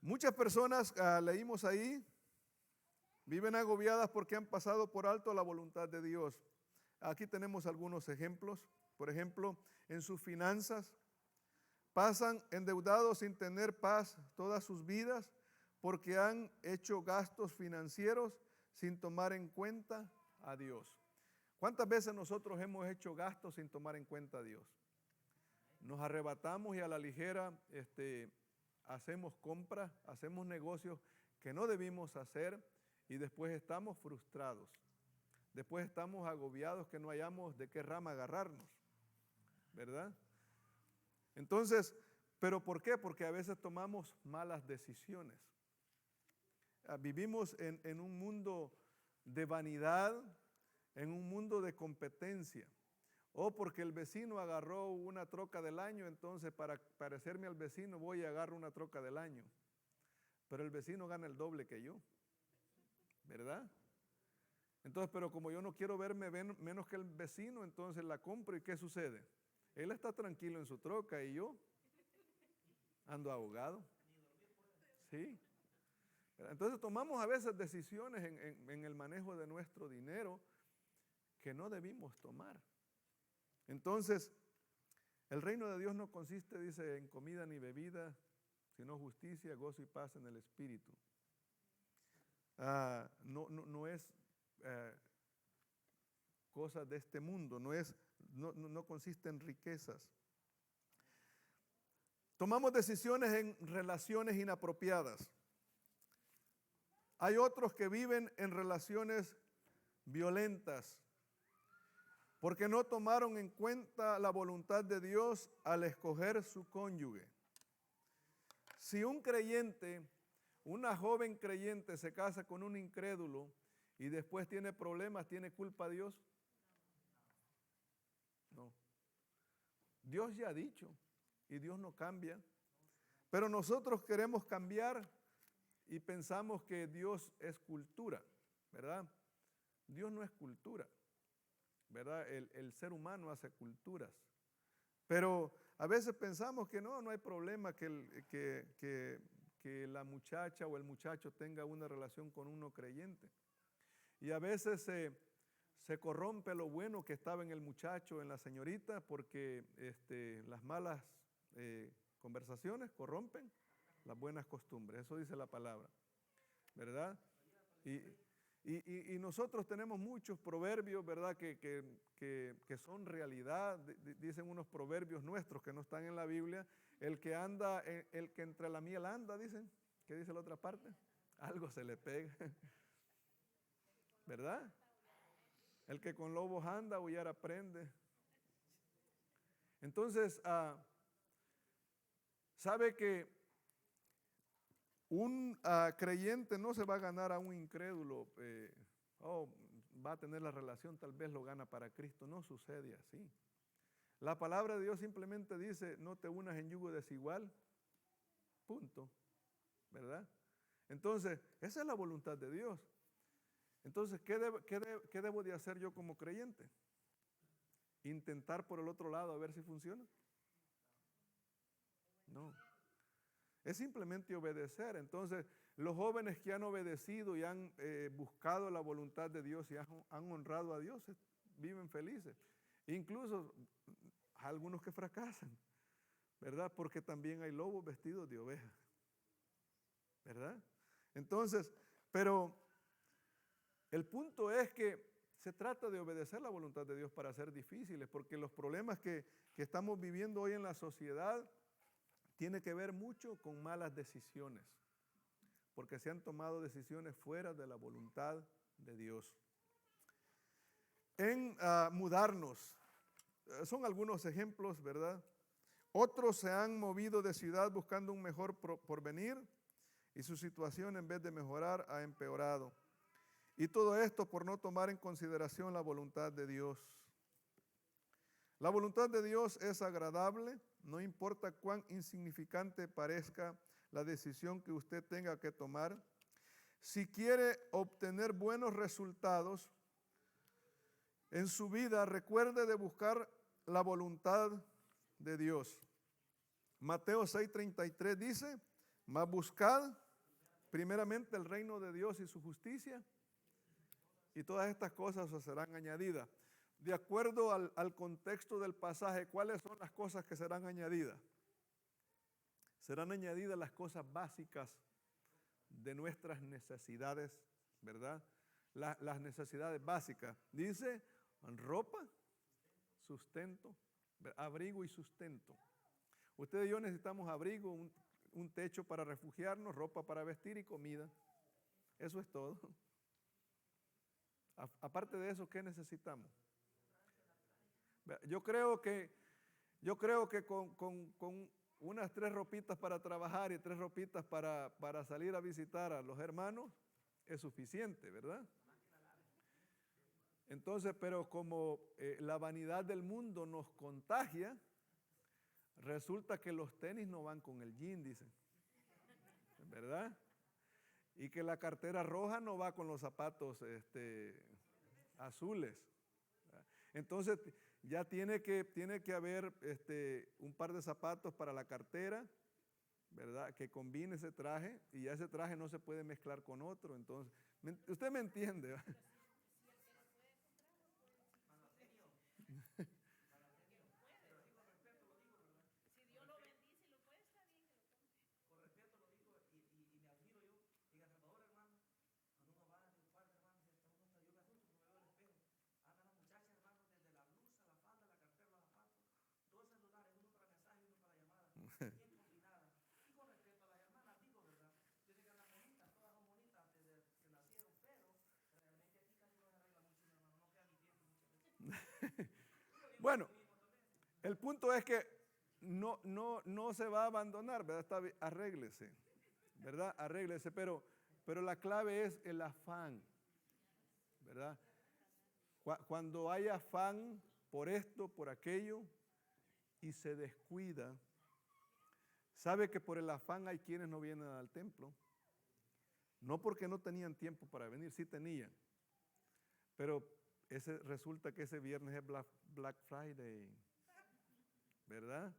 Muchas personas, leímos ahí, viven agobiadas porque han pasado por alto la voluntad de Dios. Aquí tenemos algunos ejemplos. Por ejemplo, en sus finanzas, pasan endeudados sin tener paz todas sus vidas porque han hecho gastos financieros sin tomar en cuenta a Dios. ¿Cuántas veces nosotros hemos hecho gastos sin tomar en cuenta a Dios? Nos arrebatamos y a la ligera hacemos compras, hacemos negocios que no debimos hacer y después estamos frustrados. Después estamos agobiados que no hayamos de qué rama agarrarnos, ¿verdad? Entonces, ¿pero por qué? Porque a veces tomamos malas decisiones. Vivimos en un mundo de vanidad, en un mundo de competencia. O porque el vecino agarró una troca del año, entonces para parecerme al vecino voy y agarro una troca del año. Pero el vecino gana el doble que yo, ¿verdad? Entonces, pero como yo no quiero verme menos que el vecino, entonces la compro y ¿qué sucede? Él está tranquilo en su troca y yo ando ahogado. Sí. Entonces tomamos a veces decisiones en el manejo de nuestro dinero que no debimos tomar. Entonces, el reino de Dios no consiste, dice, en comida ni bebida, sino justicia, gozo y paz en el Espíritu. No es cosas de este mundo, no consiste en riquezas. Tomamos decisiones en relaciones inapropiadas. Hay otros que viven en relaciones violentas porque no tomaron en cuenta la voluntad de Dios al escoger su cónyuge. Si un creyente, una joven creyente se casa con un incrédulo y después tiene problemas, ¿tiene culpa Dios? No. Dios ya ha dicho y Dios no cambia. Pero nosotros queremos cambiar y pensamos que Dios es cultura, ¿verdad? Dios no es cultura, ¿verdad? El ser humano hace culturas. Pero a veces pensamos que no hay problema que la muchacha o el muchacho tenga una relación con uno creyente. Y a veces se corrompe lo bueno que estaba en el muchacho, en la señorita, porque las malas conversaciones corrompen las buenas costumbres. Eso dice la palabra, ¿verdad? Y nosotros tenemos muchos proverbios, ¿verdad? Que son realidad. Dicen unos proverbios nuestros que no están en la Biblia. El que entre la miel anda, dicen, ¿Qué dice la otra parte? Algo se le pega, ¿verdad? El que con lobos anda, aullar aprende. Entonces, sabe que un creyente no se va a ganar a un incrédulo, va a tener la relación, tal vez lo gana para Cristo. No sucede así. La palabra de Dios simplemente dice, no te unas en yugo desigual, punto, ¿verdad? Entonces, esa es la voluntad de Dios. Entonces, ¿qué debo de hacer yo como creyente? Intentar por el otro lado a ver si funciona. No. Es simplemente obedecer. Entonces, los jóvenes que han obedecido y han buscado la voluntad de Dios y han honrado a Dios, viven felices. Incluso algunos que fracasan, ¿verdad? Porque también hay lobos vestidos de ovejas, ¿verdad? Entonces, pero el punto es que se trata de obedecer la voluntad de Dios para ser difíciles, porque los problemas que estamos viviendo hoy en la sociedad tiene que ver mucho con malas decisiones, porque se han tomado decisiones fuera de la voluntad de Dios. En mudarnos, son algunos ejemplos, ¿verdad? Otros se han movido de ciudad buscando un mejor porvenir y su situación en vez de mejorar ha empeorado. Y todo esto por no tomar en consideración la voluntad de Dios. La voluntad de Dios es agradable, no importa cuán insignificante parezca la decisión que usted tenga que tomar. Si quiere obtener buenos resultados en su vida, recuerde de buscar la voluntad de Dios. Mateo 6:33 dice, mas buscad primeramente el reino de Dios y su justicia, y todas estas cosas os serán añadidas. De acuerdo al contexto del pasaje, ¿cuáles son las cosas que serán añadidas? Serán añadidas las cosas básicas de nuestras necesidades, ¿verdad? Las necesidades básicas. Dice, ropa, sustento, abrigo y sustento. Usted y yo necesitamos abrigo, un techo para refugiarnos, ropa para vestir y comida. Eso es todo. Aparte de eso, ¿qué necesitamos? Yo creo que con unas 3 ropitas para trabajar y 3 ropitas para salir a visitar a los hermanos es suficiente, ¿verdad? Entonces, pero como la vanidad del mundo nos contagia, resulta que los tenis no van con el jean, dicen, ¿verdad? Y que la cartera roja no va con los zapatos azules. Entonces, ya tiene que haber un par de zapatos para la cartera, ¿verdad? Que combine ese traje, y ya ese traje no se puede mezclar con otro. Entonces, usted me entiende, ¿verdad? Bueno, el punto es que no se va a abandonar, ¿verdad? Arréglese, ¿verdad? Arréglese, pero la clave es el afán, ¿verdad? Cuando hay afán por esto, por aquello, y se descuida, sabe que por el afán hay quienes no vienen al templo, no porque no tenían tiempo para venir, sí tenían, pero resulta que ese viernes es Black Friday, ¿verdad?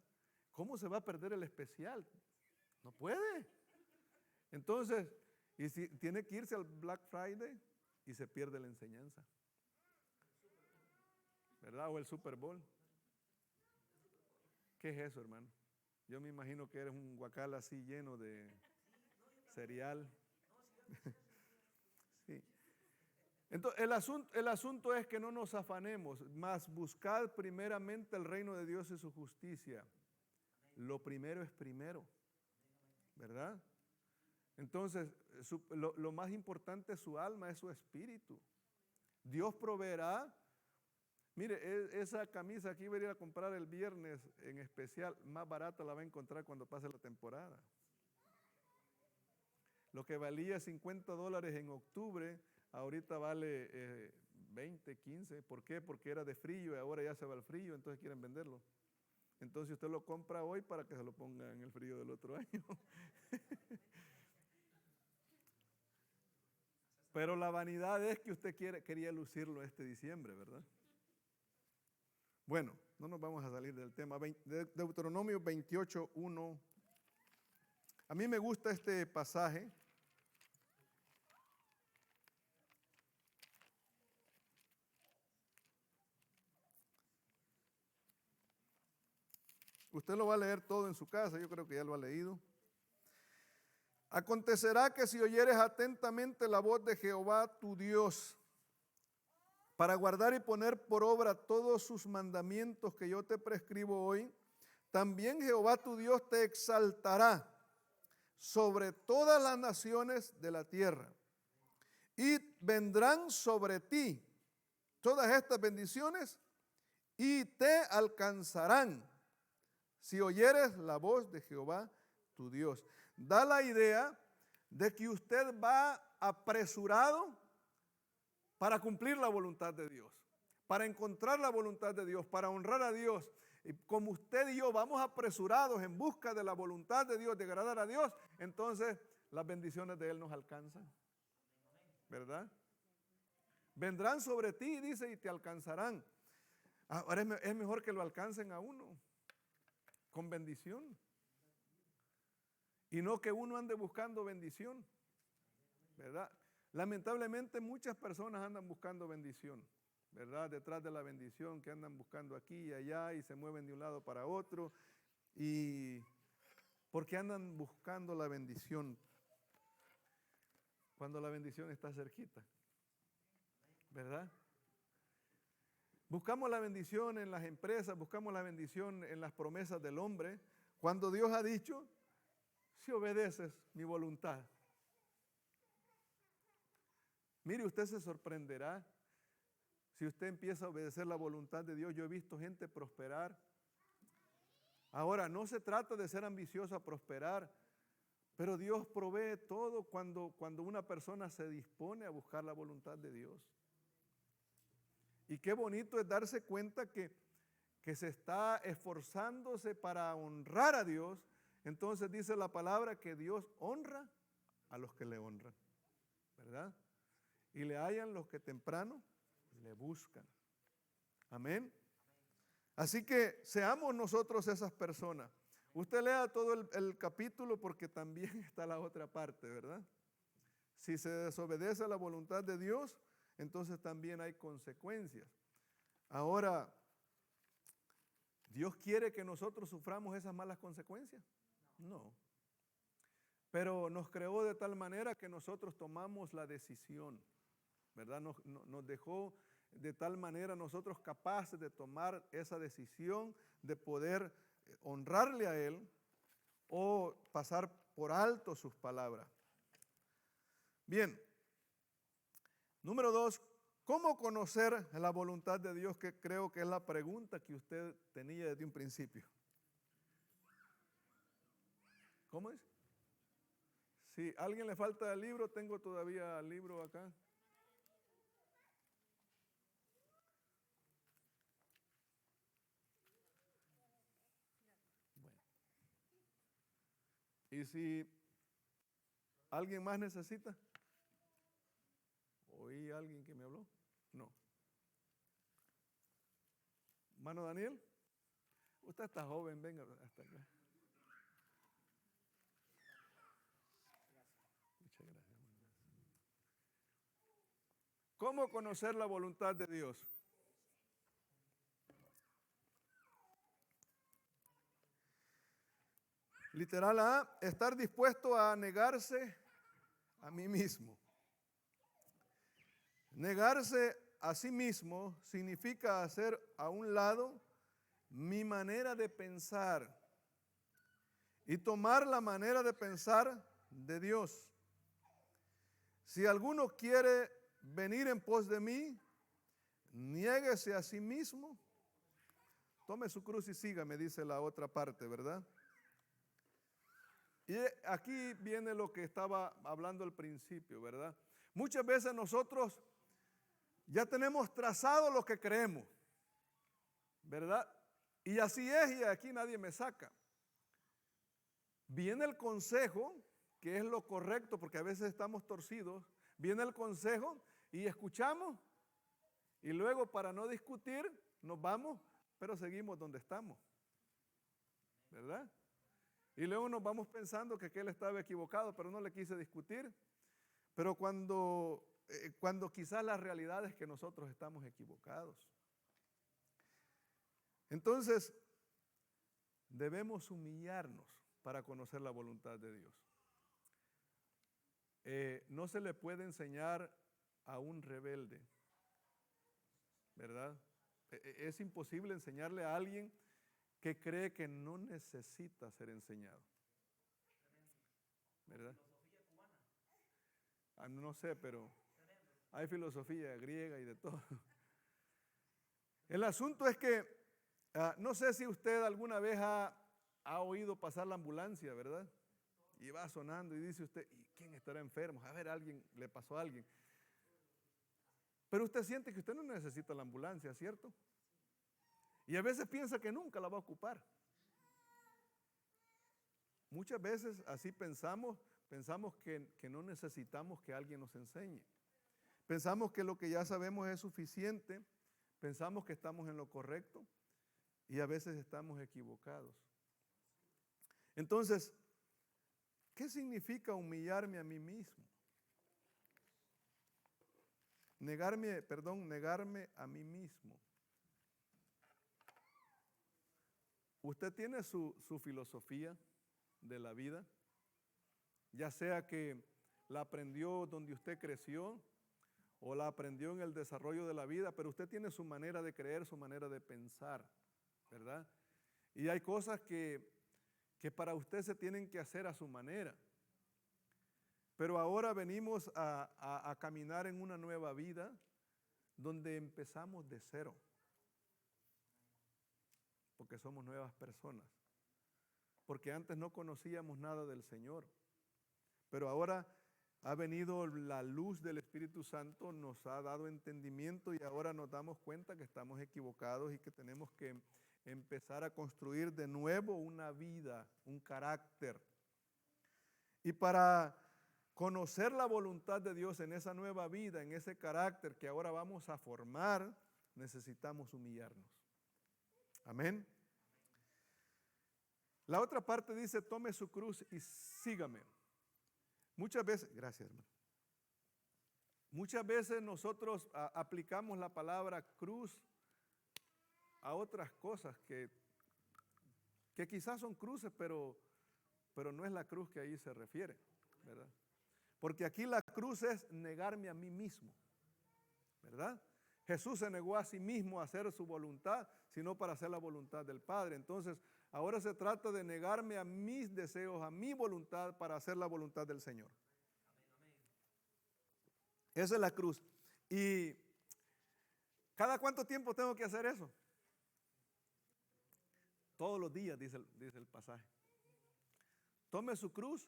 ¿Cómo se va a perder el especial? No puede. Entonces, y si tiene que irse al Black Friday y se pierde la enseñanza, ¿verdad? O el Super Bowl. ¿Qué es eso, hermano? Yo me imagino que eres un guacal así lleno de cereal. Sí. Entonces, el asunto es que no nos afanemos, mas buscad primeramente el reino de Dios y su justicia. Lo primero es primero, ¿verdad? Entonces, lo más importante es su alma, es su espíritu. Dios proveerá. Mire, esa camisa que iba a ir a comprar el viernes en especial, más barata la va a encontrar cuando pase la temporada. Lo que valía $50 en octubre, ahorita vale 20, 15. ¿Por qué? Porque era de frío y ahora ya se va el frío, entonces quieren venderlo. Entonces usted lo compra hoy para que se lo ponga en el frío del otro año. Pero la vanidad es que usted quería lucirlo este diciembre, ¿verdad? Bueno, no nos vamos a salir del tema. Deuteronomio 28:1. A mí me gusta este pasaje. Usted lo va a leer todo en su casa, yo creo que ya lo ha leído. Acontecerá que si oyeres atentamente la voz de Jehová tu Dios, para guardar y poner por obra todos sus mandamientos que yo te prescribo hoy, también Jehová tu Dios te exaltará sobre todas las naciones de la tierra. Y vendrán sobre ti todas estas bendiciones y te alcanzarán si oyeres la voz de Jehová tu Dios. Da la idea de que usted va apresurado para cumplir la voluntad de Dios, para encontrar la voluntad de Dios, para honrar a Dios. Y como usted y yo vamos apresurados en busca de la voluntad de Dios, de agradar a Dios, entonces las bendiciones de Él nos alcanzan, ¿verdad? Vendrán sobre ti, dice, y te alcanzarán. Ahora es mejor que lo alcancen a uno con bendición y no que uno ande buscando bendición, ¿verdad? Lamentablemente muchas personas andan buscando bendición, ¿verdad? Detrás de la bendición, que andan buscando aquí y allá y se mueven de un lado para otro, y porque andan buscando la bendición cuando la bendición está cerquita, ¿verdad? Buscamos la bendición en las empresas, buscamos la bendición en las promesas del hombre, cuando Dios ha dicho, si obedeces mi voluntad. Mire, usted se sorprenderá si usted empieza a obedecer la voluntad de Dios. Yo he visto gente prosperar. Ahora, no se trata de ser ambicioso a prosperar, pero Dios provee todo cuando una persona se dispone a buscar la voluntad de Dios. Y qué bonito es darse cuenta que se está esforzándose para honrar a Dios. Entonces dice la palabra que Dios honra a los que le honran, ¿verdad? Y le hallan los que temprano le buscan. Amén. Así que seamos nosotros esas personas. Usted lea todo el capítulo porque también está la otra parte, ¿verdad? Si se desobedece a la voluntad de Dios, entonces también hay consecuencias. Ahora, ¿Dios quiere que nosotros suframos esas malas consecuencias? No. Pero nos creó de tal manera que nosotros tomamos la decisión, ¿verdad? Nos dejó de tal manera nosotros capaces de tomar esa decisión de poder honrarle a Él o pasar por alto sus palabras. Bien. Número 2, ¿cómo conocer la voluntad de Dios? Que creo que es la pregunta que usted tenía desde un principio. ¿Cómo es? Si a alguien le falta el libro, tengo todavía el libro acá. Bueno. ¿Y si alguien más necesita? ¿Oí a alguien que me habló? No. Mano Daniel, usted está joven, venga hasta acá. Muchas gracias. ¿Cómo conocer la voluntad de Dios? Literal A, estar dispuesto a negarse a mí mismo. Negarse a sí mismo significa hacer a un lado mi manera de pensar y tomar la manera de pensar de Dios. Si alguno quiere venir en pos de mí, niéguese a sí mismo, tome su cruz y sígame, dice la otra parte, ¿verdad? Y aquí viene lo que estaba hablando al principio, ¿verdad? Muchas veces nosotros ya tenemos trazado lo que creemos, ¿verdad? Y así es, y aquí nadie me saca. Viene el consejo, que es lo correcto, porque a veces estamos torcidos. Viene el consejo y escuchamos, y luego para no discutir nos vamos, pero seguimos donde estamos, ¿verdad? Y luego nos vamos pensando que él estaba equivocado, pero no le quise discutir. Pero cuando quizás la realidad es que nosotros estamos equivocados. Entonces, debemos humillarnos para conocer la voluntad de Dios. No se le puede enseñar a un rebelde, ¿verdad? Es imposible enseñarle a alguien que cree que no necesita ser enseñado, ¿verdad? No sé, pero hay filosofía griega y de todo. El asunto es que, no sé si usted alguna vez ha oído pasar la ambulancia, ¿verdad? Y va sonando y dice usted, ¿y quién estará enfermo? A ver, alguien, le pasó a alguien. Pero usted siente que usted no necesita la ambulancia, ¿cierto? Y a veces piensa que nunca la va a ocupar. Muchas veces así pensamos que no necesitamos que alguien nos enseñe. Pensamos que lo que ya sabemos es suficiente, pensamos que estamos en lo correcto y a veces estamos equivocados. Entonces, ¿qué significa humillarme a mí mismo? Negarme a mí mismo. Usted tiene su filosofía de la vida, ya sea que la aprendió donde usted creció o la aprendió en el desarrollo de la vida, pero usted tiene su manera de creer, su manera de pensar, ¿verdad? Y hay cosas que para usted se tienen que hacer a su manera. Pero ahora venimos a caminar en una nueva vida donde empezamos de cero, porque somos nuevas personas, porque antes no conocíamos nada del Señor, pero ahora ha venido la luz del Espíritu Santo, nos ha dado entendimiento y ahora nos damos cuenta que estamos equivocados y que tenemos que empezar a construir de nuevo una vida, un carácter. Y para conocer la voluntad de Dios en esa nueva vida, en ese carácter que ahora vamos a formar, necesitamos humillarnos. Amén. La otra parte dice, tome su cruz y sígame. Muchas veces, gracias hermano. Muchas veces nosotros aplicamos la palabra cruz a otras cosas que quizás son cruces, pero no es la cruz que ahí se refiere, ¿verdad? Porque aquí la cruz es negarme a mí mismo, ¿verdad? Jesús se negó a sí mismo a hacer su voluntad, sino para hacer la voluntad del Padre. Entonces, ahora se trata de negarme a mis deseos, a mi voluntad, para hacer la voluntad del Señor. Esa es la cruz. ¿Y cada cuánto tiempo tengo que hacer eso? Todos los días, dice el pasaje. Tome su cruz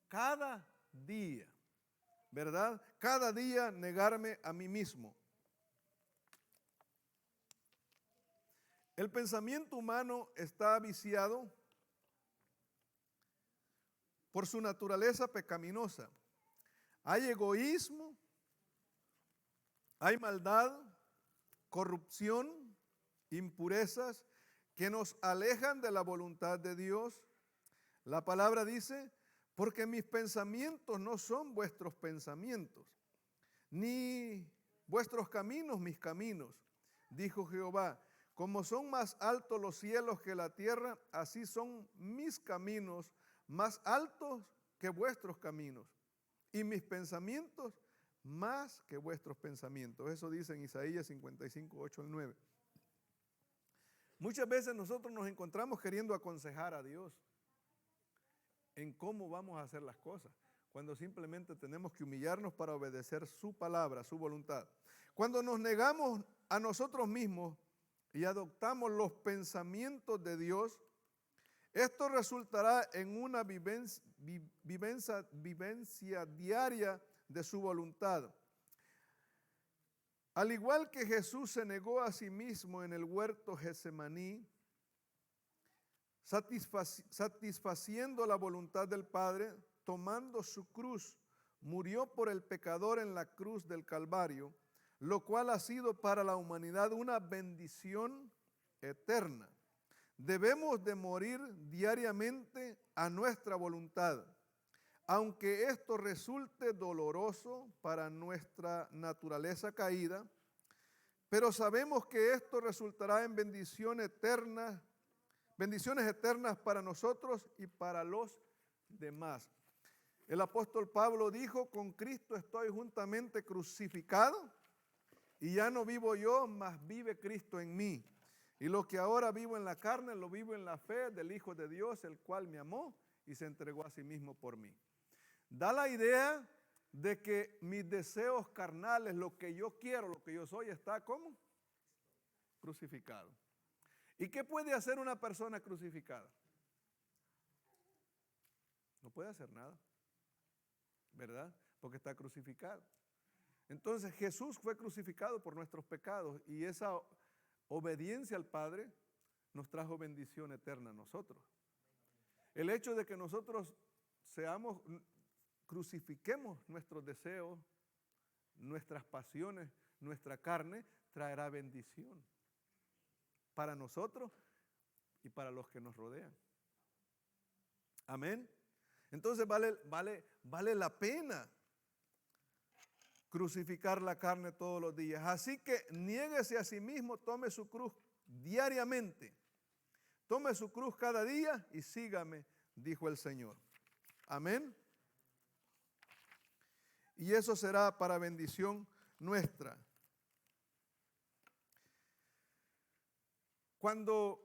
cada día, ¿verdad? Cada día negarme a mí mismo. El pensamiento humano está viciado por su naturaleza pecaminosa. Hay egoísmo, hay maldad, corrupción, impurezas que nos alejan de la voluntad de Dios. La palabra dice, porque mis pensamientos no son vuestros pensamientos, ni vuestros caminos mis caminos, dijo Jehová. Como son más altos los cielos que la tierra, así son mis caminos más altos que vuestros caminos, y mis pensamientos más que vuestros pensamientos. Eso dice en Isaías 55, 8 al 9. Muchas veces nosotros nos encontramos queriendo aconsejar a Dios. en cómo vamos a hacer las cosas, cuando simplemente tenemos que humillarnos para obedecer su palabra, su voluntad. Cuando nos negamos a nosotros mismos y adoptamos los pensamientos de Dios, esto resultará en una vivencia diaria de su voluntad. Al igual que Jesús se negó a sí mismo en el huerto Getsemaní, satisfaciendo la voluntad del Padre, tomando su cruz, murió por el pecador en la cruz del Calvario, lo cual ha sido para la humanidad una bendición eterna. Debemos de morir diariamente a nuestra voluntad, aunque esto resulte doloroso para nuestra naturaleza caída, pero sabemos que esto resultará en bendiciones eternas para nosotros y para los demás. El apóstol Pablo dijo: con Cristo estoy juntamente crucificado, y ya no vivo yo, mas vive Cristo en mí. Y lo que ahora vivo en la carne, lo vivo en la fe del Hijo de Dios, el cual me amó y se entregó a sí mismo por mí. Da la idea de que mis deseos carnales, lo que yo quiero, lo que yo soy, está ¿cómo? Crucificado. ¿Y qué puede hacer una persona crucificada? No puede hacer nada, ¿verdad? Porque está crucificado. Entonces Jesús fue crucificado por nuestros pecados y esa obediencia al Padre nos trajo bendición eterna a nosotros. El hecho de que nosotros crucifiquemos nuestros deseos, nuestras pasiones, nuestra carne, traerá bendición para nosotros y para los que nos rodean. Amén. Entonces vale la pena crucificar la carne todos los días. Así que niéguese a sí mismo, tome su cruz diariamente. Tome su cruz cada día y sígame, dijo el Señor. Amén. Y eso será para bendición nuestra. ¿Cómo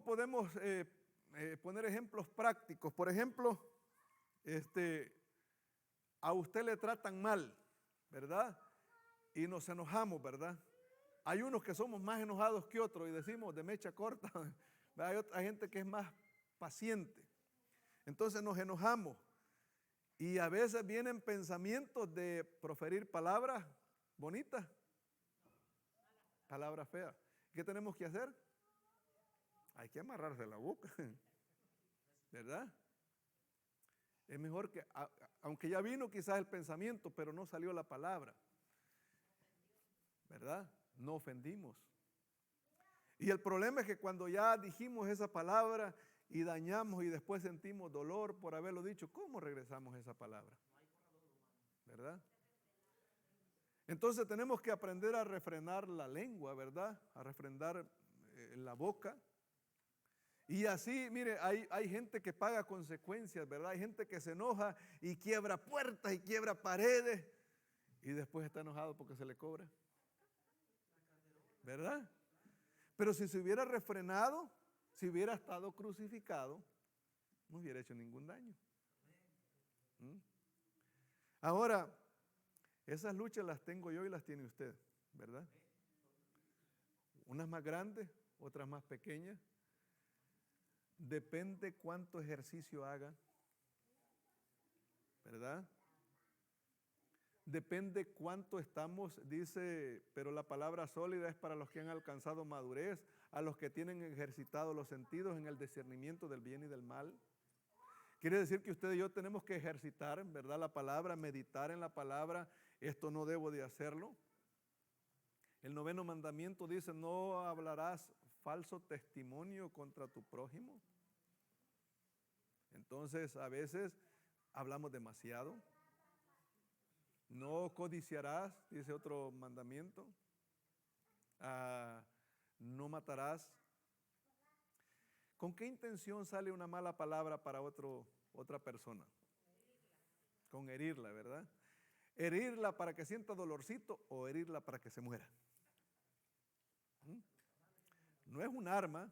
podemos poner ejemplos prácticos? Por ejemplo, a usted le tratan mal, ¿verdad? Y nos enojamos, ¿verdad? Hay unos que somos más enojados que otros y decimos de mecha corta. Hay otra gente que es más paciente. Entonces nos enojamos y a veces vienen pensamientos de proferir palabras bonitas, palabras feas. ¿Qué tenemos que hacer? Hay que amarrarse la boca, ¿verdad? Es mejor que, aunque ya vino quizás el pensamiento, pero no salió la palabra, ¿verdad? No ofendimos. Y el problema es que cuando ya dijimos esa palabra y dañamos y después sentimos dolor por haberlo dicho, ¿cómo regresamos esa palabra? ¿Verdad? Entonces tenemos que aprender a refrenar la lengua, ¿verdad? A refrenar la boca. Y así, mire, hay gente que paga consecuencias, ¿verdad? Hay gente que se enoja y quiebra puertas y quiebra paredes y después está enojado porque se le cobra, ¿verdad? Pero si se hubiera refrenado, si hubiera estado crucificado, no hubiera hecho ningún daño. Ahora, esas luchas las tengo yo y las tiene usted, ¿verdad? Unas más grandes, otras más pequeñas. Depende cuánto ejercicio haga, ¿verdad? Depende cuánto estamos, dice, pero la palabra sólida es para los que han alcanzado madurez, a los que tienen ejercitado los sentidos en el discernimiento del bien y del mal. Quiere decir que usted y yo tenemos que ejercitar, ¿verdad? La palabra, meditar en la palabra. Esto no debo de hacerlo. El 9º mandamiento dice: no hablarás falso testimonio contra tu prójimo. Entonces, a veces hablamos demasiado. No codiciarás, dice otro mandamiento. No matarás. ¿Con qué intención sale una mala palabra para otra persona? Con herirla, ¿verdad? Herirla para que sienta dolorcito o herirla para que se muera. No es un arma,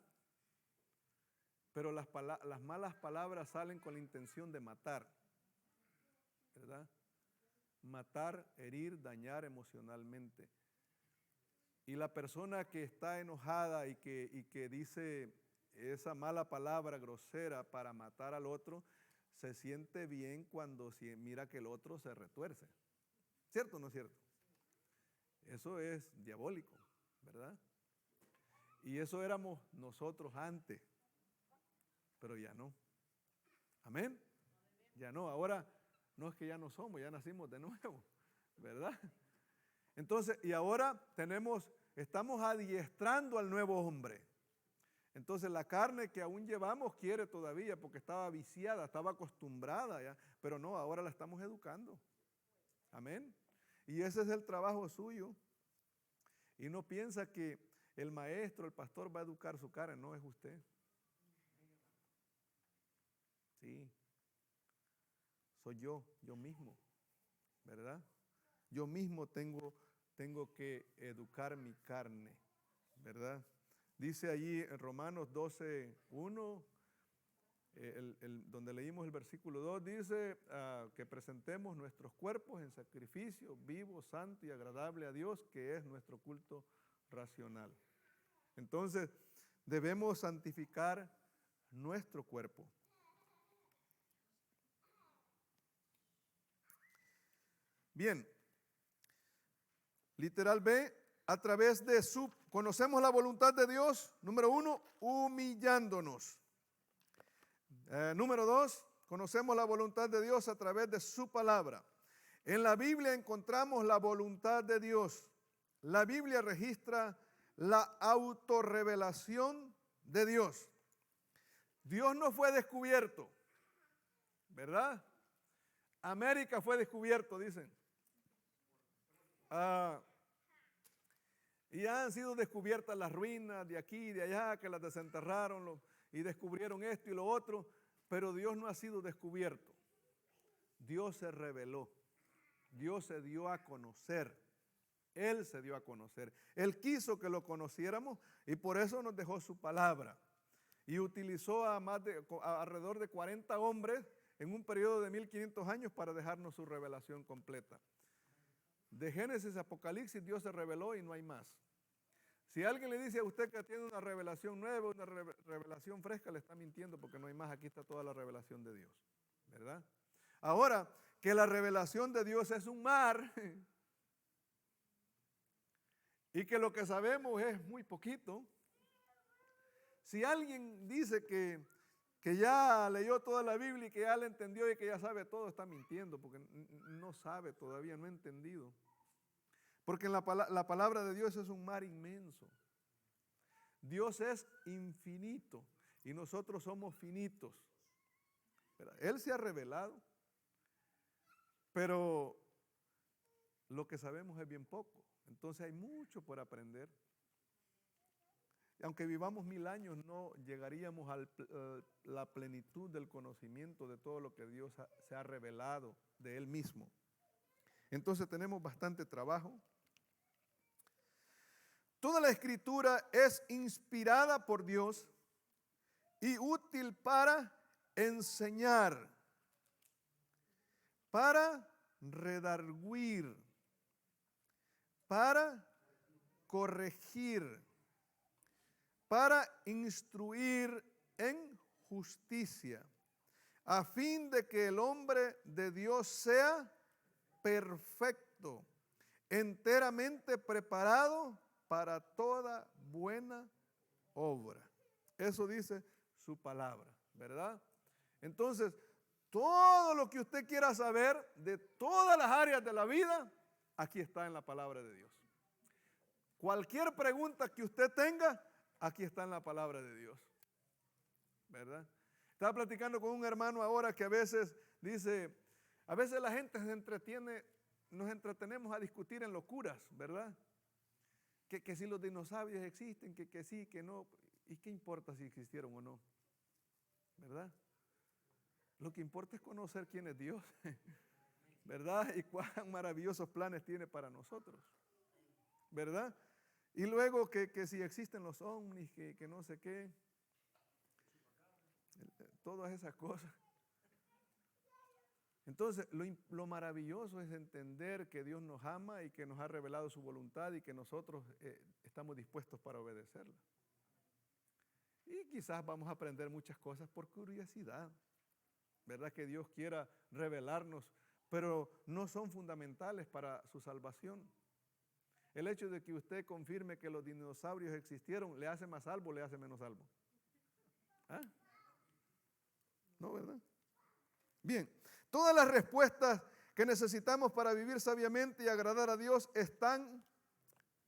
pero las malas palabras salen con la intención de matar, ¿verdad? Matar, herir, dañar emocionalmente. Y la persona que está enojada y que dice esa mala palabra grosera para matar al otro, se siente bien cuando mira que el otro se retuerce. ¿Cierto o no es cierto? Eso es diabólico, ¿verdad? Y eso éramos nosotros antes, pero ya no. Amén. Ya no, ahora no es que ya no somos, ya nacimos de nuevo, ¿verdad? Entonces, y ahora estamos adiestrando al nuevo hombre. Entonces la carne que aún llevamos quiere todavía porque estaba viciada, estaba acostumbrada ya, pero no, ahora la estamos educando. Amén. Y ese es el trabajo suyo. Y no piensa que el maestro, el pastor va a educar su carne, no es usted. Sí, soy yo mismo, ¿verdad? Yo mismo tengo que educar mi carne, ¿verdad? Dice allí en Romanos 12:1, donde leímos el versículo 2, dice que presentemos nuestros cuerpos en sacrificio vivo, santo y agradable a Dios, que es nuestro culto racional. Entonces, debemos santificar nuestro cuerpo. Bien, literal B, a través de conocemos la voluntad de Dios, número 1, humillándonos. Número 2, conocemos la voluntad de Dios a través de su palabra. En la Biblia encontramos la voluntad de Dios. La Biblia registra la autorrevelación de Dios. Dios no fue descubierto, ¿verdad? América fue descubierto, dicen. Y han sido descubiertas las ruinas de aquí y de allá, que las desenterraron y descubrieron esto y lo otro, pero Dios no ha sido descubierto. Dios se reveló, Dios se dio a conocer, Él se dio a conocer. Él quiso que lo conociéramos y por eso nos dejó su palabra. Y utilizó a alrededor de 40 hombres en un periodo de 1500 años para dejarnos su revelación completa. De Génesis a Apocalipsis Dios se reveló y no hay más. Si alguien le dice a usted que tiene una revelación nueva, una revelación fresca, le está mintiendo porque no hay más. Aquí está toda la revelación de Dios, ¿verdad? Ahora, que la revelación de Dios es un mar y que lo que sabemos es muy poquito. Si alguien dice que ya leyó toda la Biblia y que ya la entendió y que ya sabe todo, está mintiendo porque no sabe todavía, no ha entendido. Porque la palabra de Dios es un mar inmenso. Dios es infinito y nosotros somos finitos. Él se ha revelado, pero lo que sabemos es bien poco. Entonces hay mucho por aprender. Y aunque vivamos 1000 años, no llegaríamos a la plenitud del conocimiento de todo lo que Dios se ha revelado de Él mismo. Entonces tenemos bastante trabajo. Toda la escritura es inspirada por Dios y útil para enseñar, para redarguir, para corregir, para instruir en justicia, a fin de que el hombre de Dios sea perfecto, enteramente preparado para toda buena obra. Eso dice su palabra, ¿verdad? Entonces, todo lo que usted quiera saber de todas las áreas de la vida, aquí está en la palabra de Dios. Cualquier pregunta que usted tenga, aquí está en la palabra de Dios, ¿verdad? Estaba platicando con un hermano ahora que a veces dice, a veces la gente nos entretenemos a discutir en locuras, ¿verdad? Que si los dinosaurios existen, que sí, que no. ¿Y qué importa si existieron o no? ¿Verdad? Lo que importa es conocer quién es Dios, ¿verdad? Y cuán maravillosos planes tiene para nosotros, ¿verdad? Y luego que si existen los ovnis, que no sé qué. todas esas cosas. Entonces, lo maravilloso es entender que Dios nos ama y que nos ha revelado su voluntad y que nosotros estamos dispuestos para obedecerla. Y quizás vamos a aprender muchas cosas por curiosidad, ¿verdad? Que Dios quiera revelarnos, pero no son fundamentales para su salvación. El hecho de que usted confirme que los dinosaurios existieron, ¿le hace más salvo o le hace menos salvo? ¿Ah? No, ¿verdad? Bien, todas las respuestas que necesitamos para vivir sabiamente y agradar a Dios están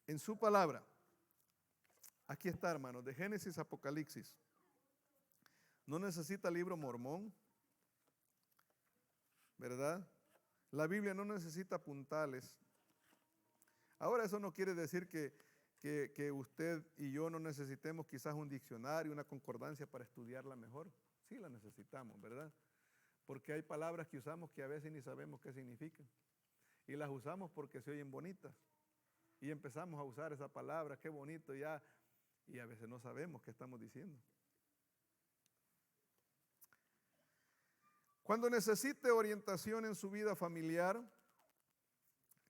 en su palabra. Aquí está, hermanos, de Génesis a Apocalipsis. No necesita libro mormón, ¿verdad? La Biblia no necesita puntales. Ahora, eso no quiere decir que usted y yo no necesitemos quizás un diccionario, una concordancia para estudiarla mejor. Sí la necesitamos, ¿verdad? Porque hay palabras que usamos que a veces ni sabemos qué significan. Y las usamos porque se oyen bonitas. Y empezamos a usar esa palabra, qué bonito ya, y a veces no sabemos qué estamos diciendo. Cuando necesite orientación en su vida familiar,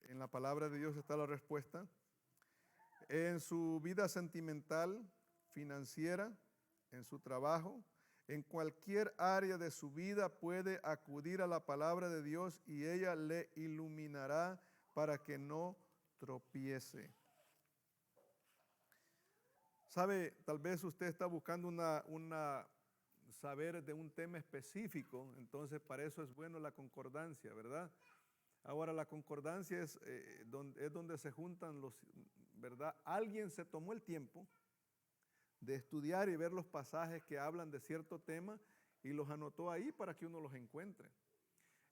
en la palabra de Dios está la respuesta. En su vida sentimental, financiera, en su trabajo, en cualquier área de su vida puede acudir a la palabra de Dios y ella le iluminará para que no tropiece. Sabe, tal vez usted está buscando saber de un tema específico, entonces para eso es bueno la concordancia, ¿verdad? Ahora la concordancia es donde se juntan ¿verdad? Alguien se tomó el tiempo de estudiar y ver los pasajes que hablan de cierto tema y los anotó ahí para que uno los encuentre.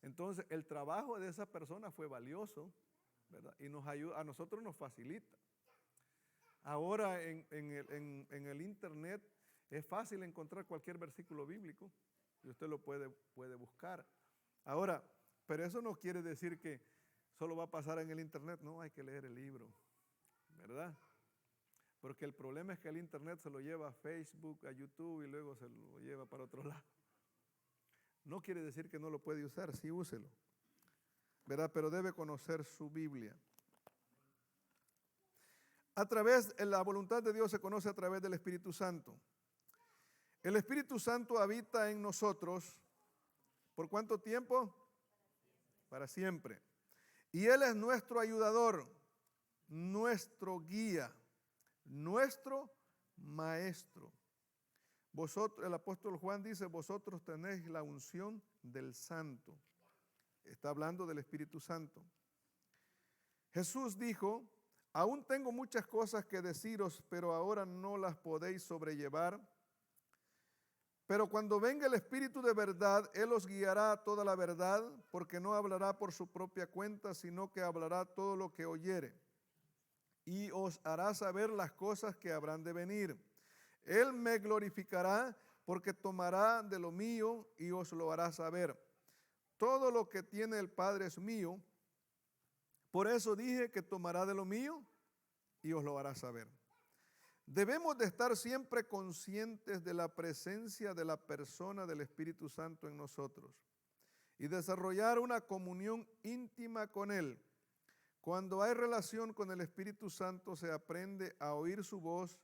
Entonces el trabajo de esa persona fue valioso, ¿verdad? Y nos ayuda, a nosotros nos facilita. Ahora en el internet es fácil encontrar cualquier versículo bíblico y usted lo puede buscar. Ahora, pero eso no quiere decir que solo va a pasar en el internet, no, hay que leer el libro, ¿verdad? Porque el problema es que el internet se lo lleva a Facebook, a YouTube y luego se lo lleva para otro lado. No quiere decir que no lo puede usar, sí úselo, ¿verdad? Pero debe conocer su Biblia. La voluntad de Dios se conoce a través del Espíritu Santo. El Espíritu Santo habita en nosotros, ¿por cuánto tiempo? Para siempre. Y Él es nuestro ayudador, nuestro guía, nuestro maestro. Vosotros, el apóstol Juan dice, vosotros tenéis la unción del Santo. Está hablando del Espíritu Santo. Jesús dijo, aún tengo muchas cosas que deciros, pero ahora no las podéis sobrellevar. Pero cuando venga el Espíritu de verdad, Él os guiará a toda la verdad, porque no hablará por su propia cuenta, sino que hablará todo lo que oyere. Y os hará saber las cosas que habrán de venir. Él me glorificará, porque tomará de lo mío y os lo hará saber. Todo lo que tiene el Padre es mío. Por eso dije que tomará de lo mío y os lo hará saber. Debemos de estar siempre conscientes de la presencia de la persona del Espíritu Santo en nosotros y desarrollar una comunión íntima con Él. Cuando hay relación con el Espíritu Santo se aprende a oír su voz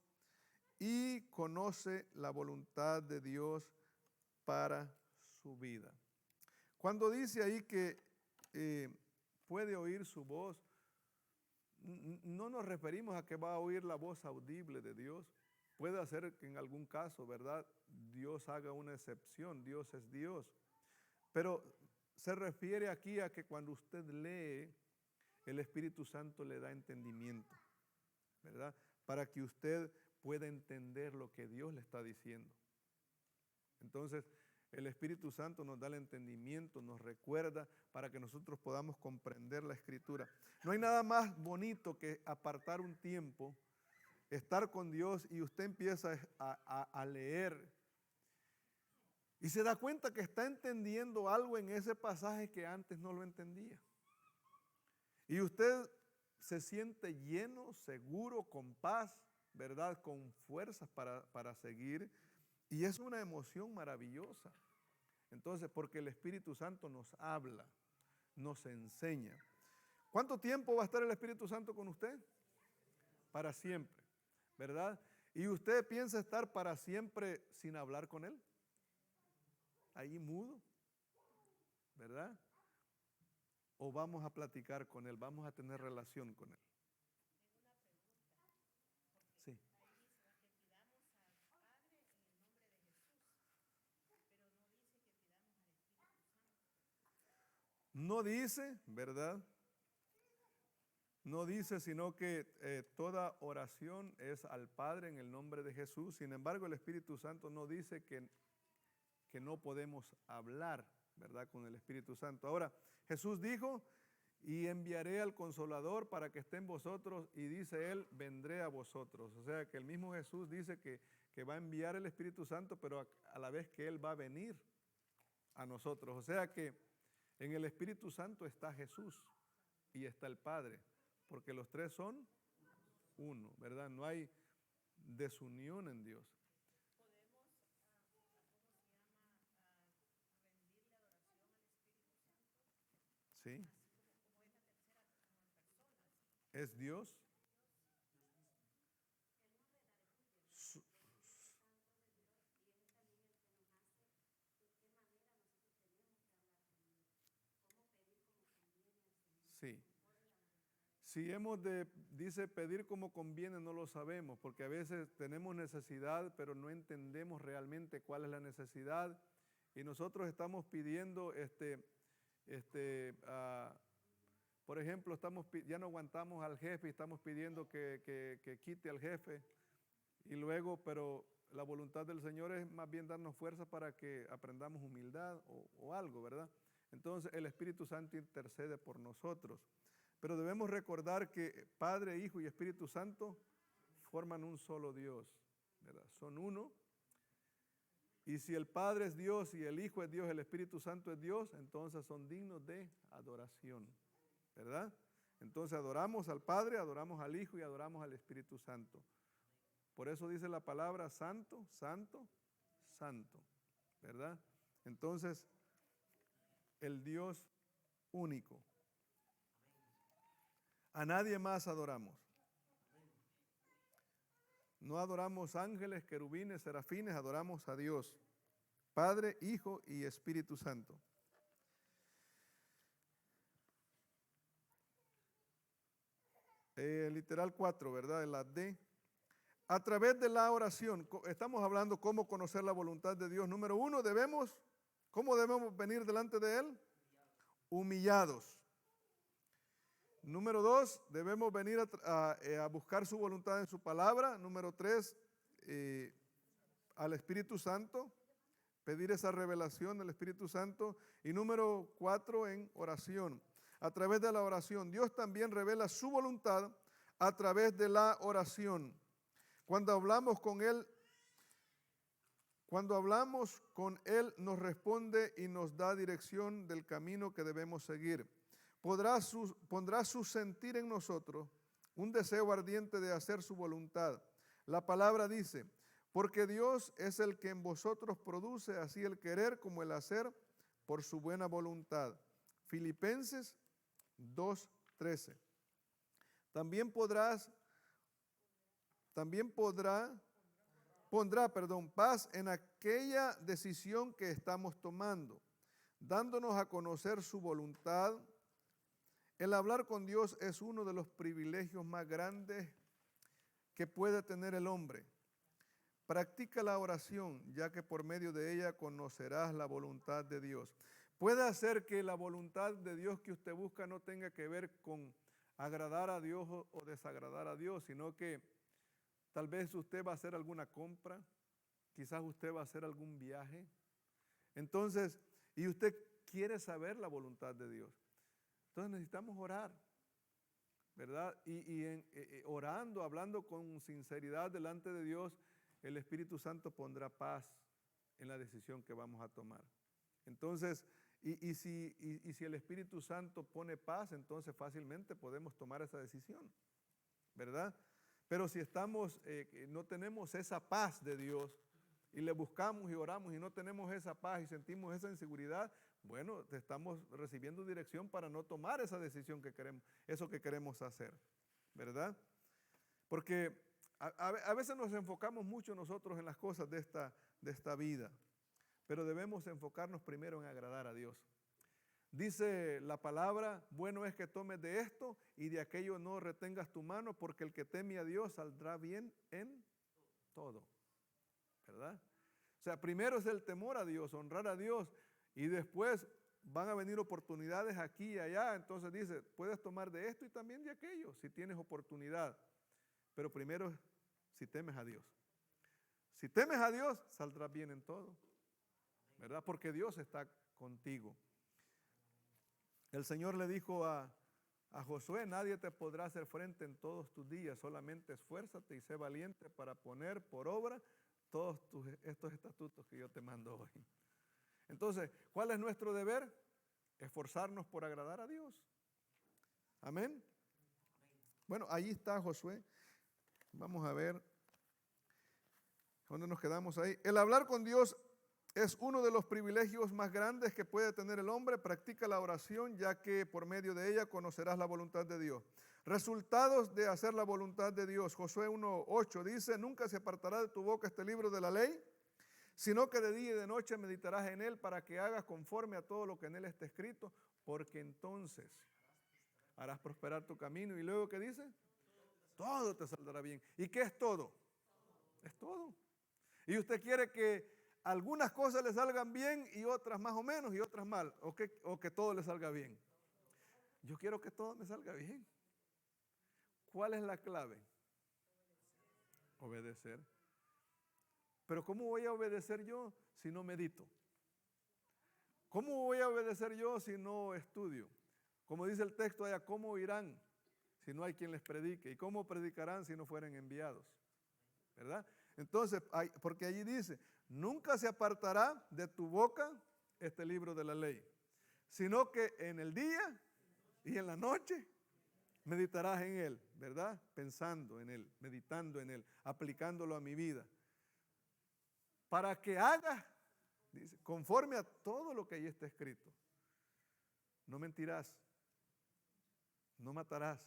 y conoce la voluntad de Dios para su vida. Cuando dice ahí que puede oír su voz, no nos referimos a que va a oír la voz audible de Dios. Puede hacer que en algún caso, ¿verdad?, Dios haga una excepción, Dios es Dios. Pero se refiere aquí a que cuando usted lee, el Espíritu Santo le da entendimiento, ¿verdad?, para que usted pueda entender lo que Dios le está diciendo. Entonces, el Espíritu Santo nos da el entendimiento, nos recuerda para que nosotros podamos comprender la Escritura. No hay nada más bonito que apartar un tiempo, estar con Dios y usted empieza a leer y se da cuenta que está entendiendo algo en ese pasaje que antes no lo entendía. Y usted se siente lleno, seguro, con paz, ¿verdad?, con fuerzas para seguir. Y es una emoción maravillosa. Entonces, porque el Espíritu Santo nos habla, nos enseña. ¿Cuánto tiempo va a estar el Espíritu Santo con usted? Para siempre, ¿verdad? ¿Y usted piensa estar para siempre sin hablar con Él? Ahí mudo, ¿verdad? ¿O vamos a platicar con Él? Vamos a tener relación con Él. Sí. No dice, ¿verdad? No dice, sino que toda oración es al Padre en el nombre de Jesús. Sin embargo, el Espíritu Santo no dice que no podemos hablar, ¿verdad? Con el Espíritu Santo. Ahora, Jesús dijo, y enviaré al Consolador para que esté en vosotros, y dice Él, vendré a vosotros. O sea, que el mismo Jesús dice que va a enviar el Espíritu Santo, pero a la vez que Él va a venir a nosotros. O sea que en el Espíritu Santo está Jesús y está el Padre, porque los tres son uno, ¿verdad? No hay desunión en Dios. ¿Sí? ¿Es Dios? Su- Sí. Si hemos de, dice, pedir como conviene, no lo sabemos, porque a veces tenemos necesidad, pero no entendemos realmente cuál es la necesidad. Y nosotros estamos pidiendo, por ejemplo, ya no aguantamos al jefe y estamos pidiendo que quite al jefe. Y luego, pero la voluntad del Señor es más bien darnos fuerza para que aprendamos humildad o algo, ¿verdad? Entonces el Espíritu Santo intercede por nosotros. Pero debemos recordar que Padre, Hijo y Espíritu Santo forman un solo Dios, ¿verdad? Son uno. Y si el Padre es Dios y el Hijo es Dios, el Espíritu Santo es Dios, entonces son dignos de adoración, ¿verdad? Entonces adoramos al Padre, adoramos al Hijo y adoramos al Espíritu Santo. Por eso dice la palabra santo, santo, santo, ¿verdad? Entonces, el Dios único. A nadie más adoramos. No adoramos ángeles, querubines, serafines, adoramos a Dios, Padre, Hijo y Espíritu Santo. Literal 4, ¿verdad? La D. A través de la oración, estamos hablando cómo conocer la voluntad de Dios. Número 1, ¿cómo debemos venir delante de Él? Humillados. Número 2, debemos venir a buscar su voluntad en su palabra. Número 3, al Espíritu Santo, pedir esa revelación del Espíritu Santo. Y número 4, en oración. A través de la oración, Dios también revela su voluntad a través de la oración. Cuando hablamos con Él nos responde y nos da dirección del camino que debemos seguir. Pondrá su sentir en nosotros un deseo ardiente de hacer su voluntad. La palabra dice, porque Dios es el que en vosotros produce así el querer como el hacer por su buena voluntad. Filipenses 2:13. Pondrá paz en aquella decisión que estamos tomando, dándonos a conocer su voluntad. El hablar con Dios es uno de los privilegios más grandes que puede tener el hombre. Practica la oración, ya que por medio de ella conocerás la voluntad de Dios. Puede hacer que la voluntad de Dios que usted busca no tenga que ver con agradar a Dios o desagradar a Dios, sino que tal vez usted va a hacer alguna compra, quizás usted va a hacer algún viaje. Entonces, y usted quiere saber la voluntad de Dios. Entonces necesitamos orar, ¿verdad? Orando, hablando con sinceridad delante de Dios, el Espíritu Santo pondrá paz en la decisión que vamos a tomar. Entonces, si el Espíritu Santo pone paz, entonces fácilmente podemos tomar esa decisión, ¿verdad? Pero si no tenemos esa paz de Dios y le buscamos y oramos y no tenemos esa paz y sentimos esa inseguridad, bueno, estamos recibiendo dirección para no tomar esa decisión que queremos, eso que queremos hacer, ¿verdad? Porque a veces nos enfocamos mucho nosotros en las cosas de esta vida, pero debemos enfocarnos primero en agradar a Dios. Dice la palabra, bueno es que tomes de esto y de aquello no retengas tu mano, porque el que teme a Dios saldrá bien en todo, ¿verdad? O sea, primero es el temor a Dios, honrar a Dios, y después van a venir oportunidades aquí y allá. Entonces dice, puedes tomar de esto y también de aquello, si tienes oportunidad. Pero primero, si temes a Dios. Si temes a Dios, saldrás bien en todo, ¿verdad? Porque Dios está contigo. El Señor le dijo a Josué, nadie te podrá hacer frente en todos tus días, solamente esfuérzate y sé valiente para poner por obra todos estos estatutos que yo te mando hoy. Entonces, ¿cuál es nuestro deber? Esforzarnos por agradar a Dios. Amén. Bueno, ahí está Josué. Vamos a ver dónde nos quedamos ahí. El hablar con Dios es uno de los privilegios más grandes que puede tener el hombre. Practica la oración, ya que por medio de ella conocerás la voluntad de Dios. Resultados de hacer la voluntad de Dios. Josué 1:8 dice, nunca se apartará de tu boca este libro de la ley, sino que de día y de noche meditarás en él para que hagas conforme a todo lo que en él está escrito, porque entonces harás prosperar tu camino. Y luego, ¿qué dice? Todo te saldrá bien. ¿Y qué es todo? Es todo. Y usted quiere que algunas cosas le salgan bien y otras más o menos y otras mal, o que todo le salga bien. Yo quiero que todo me salga bien. ¿Cuál es la clave? Obedecer. Pero ¿cómo voy a obedecer yo si no medito? ¿Cómo voy a obedecer yo si no estudio? Como dice el texto allá, ¿cómo oirán si no hay quien les predique? ¿Y cómo predicarán si no fueren enviados? ¿Verdad? Entonces, porque allí dice, nunca se apartará de tu boca este libro de la ley, sino que en el día y en la noche meditarás en él, ¿verdad? Pensando en él, meditando en él, aplicándolo a mi vida. Para que hagas, dice, conforme a todo lo que ahí está escrito. No mentirás, no matarás,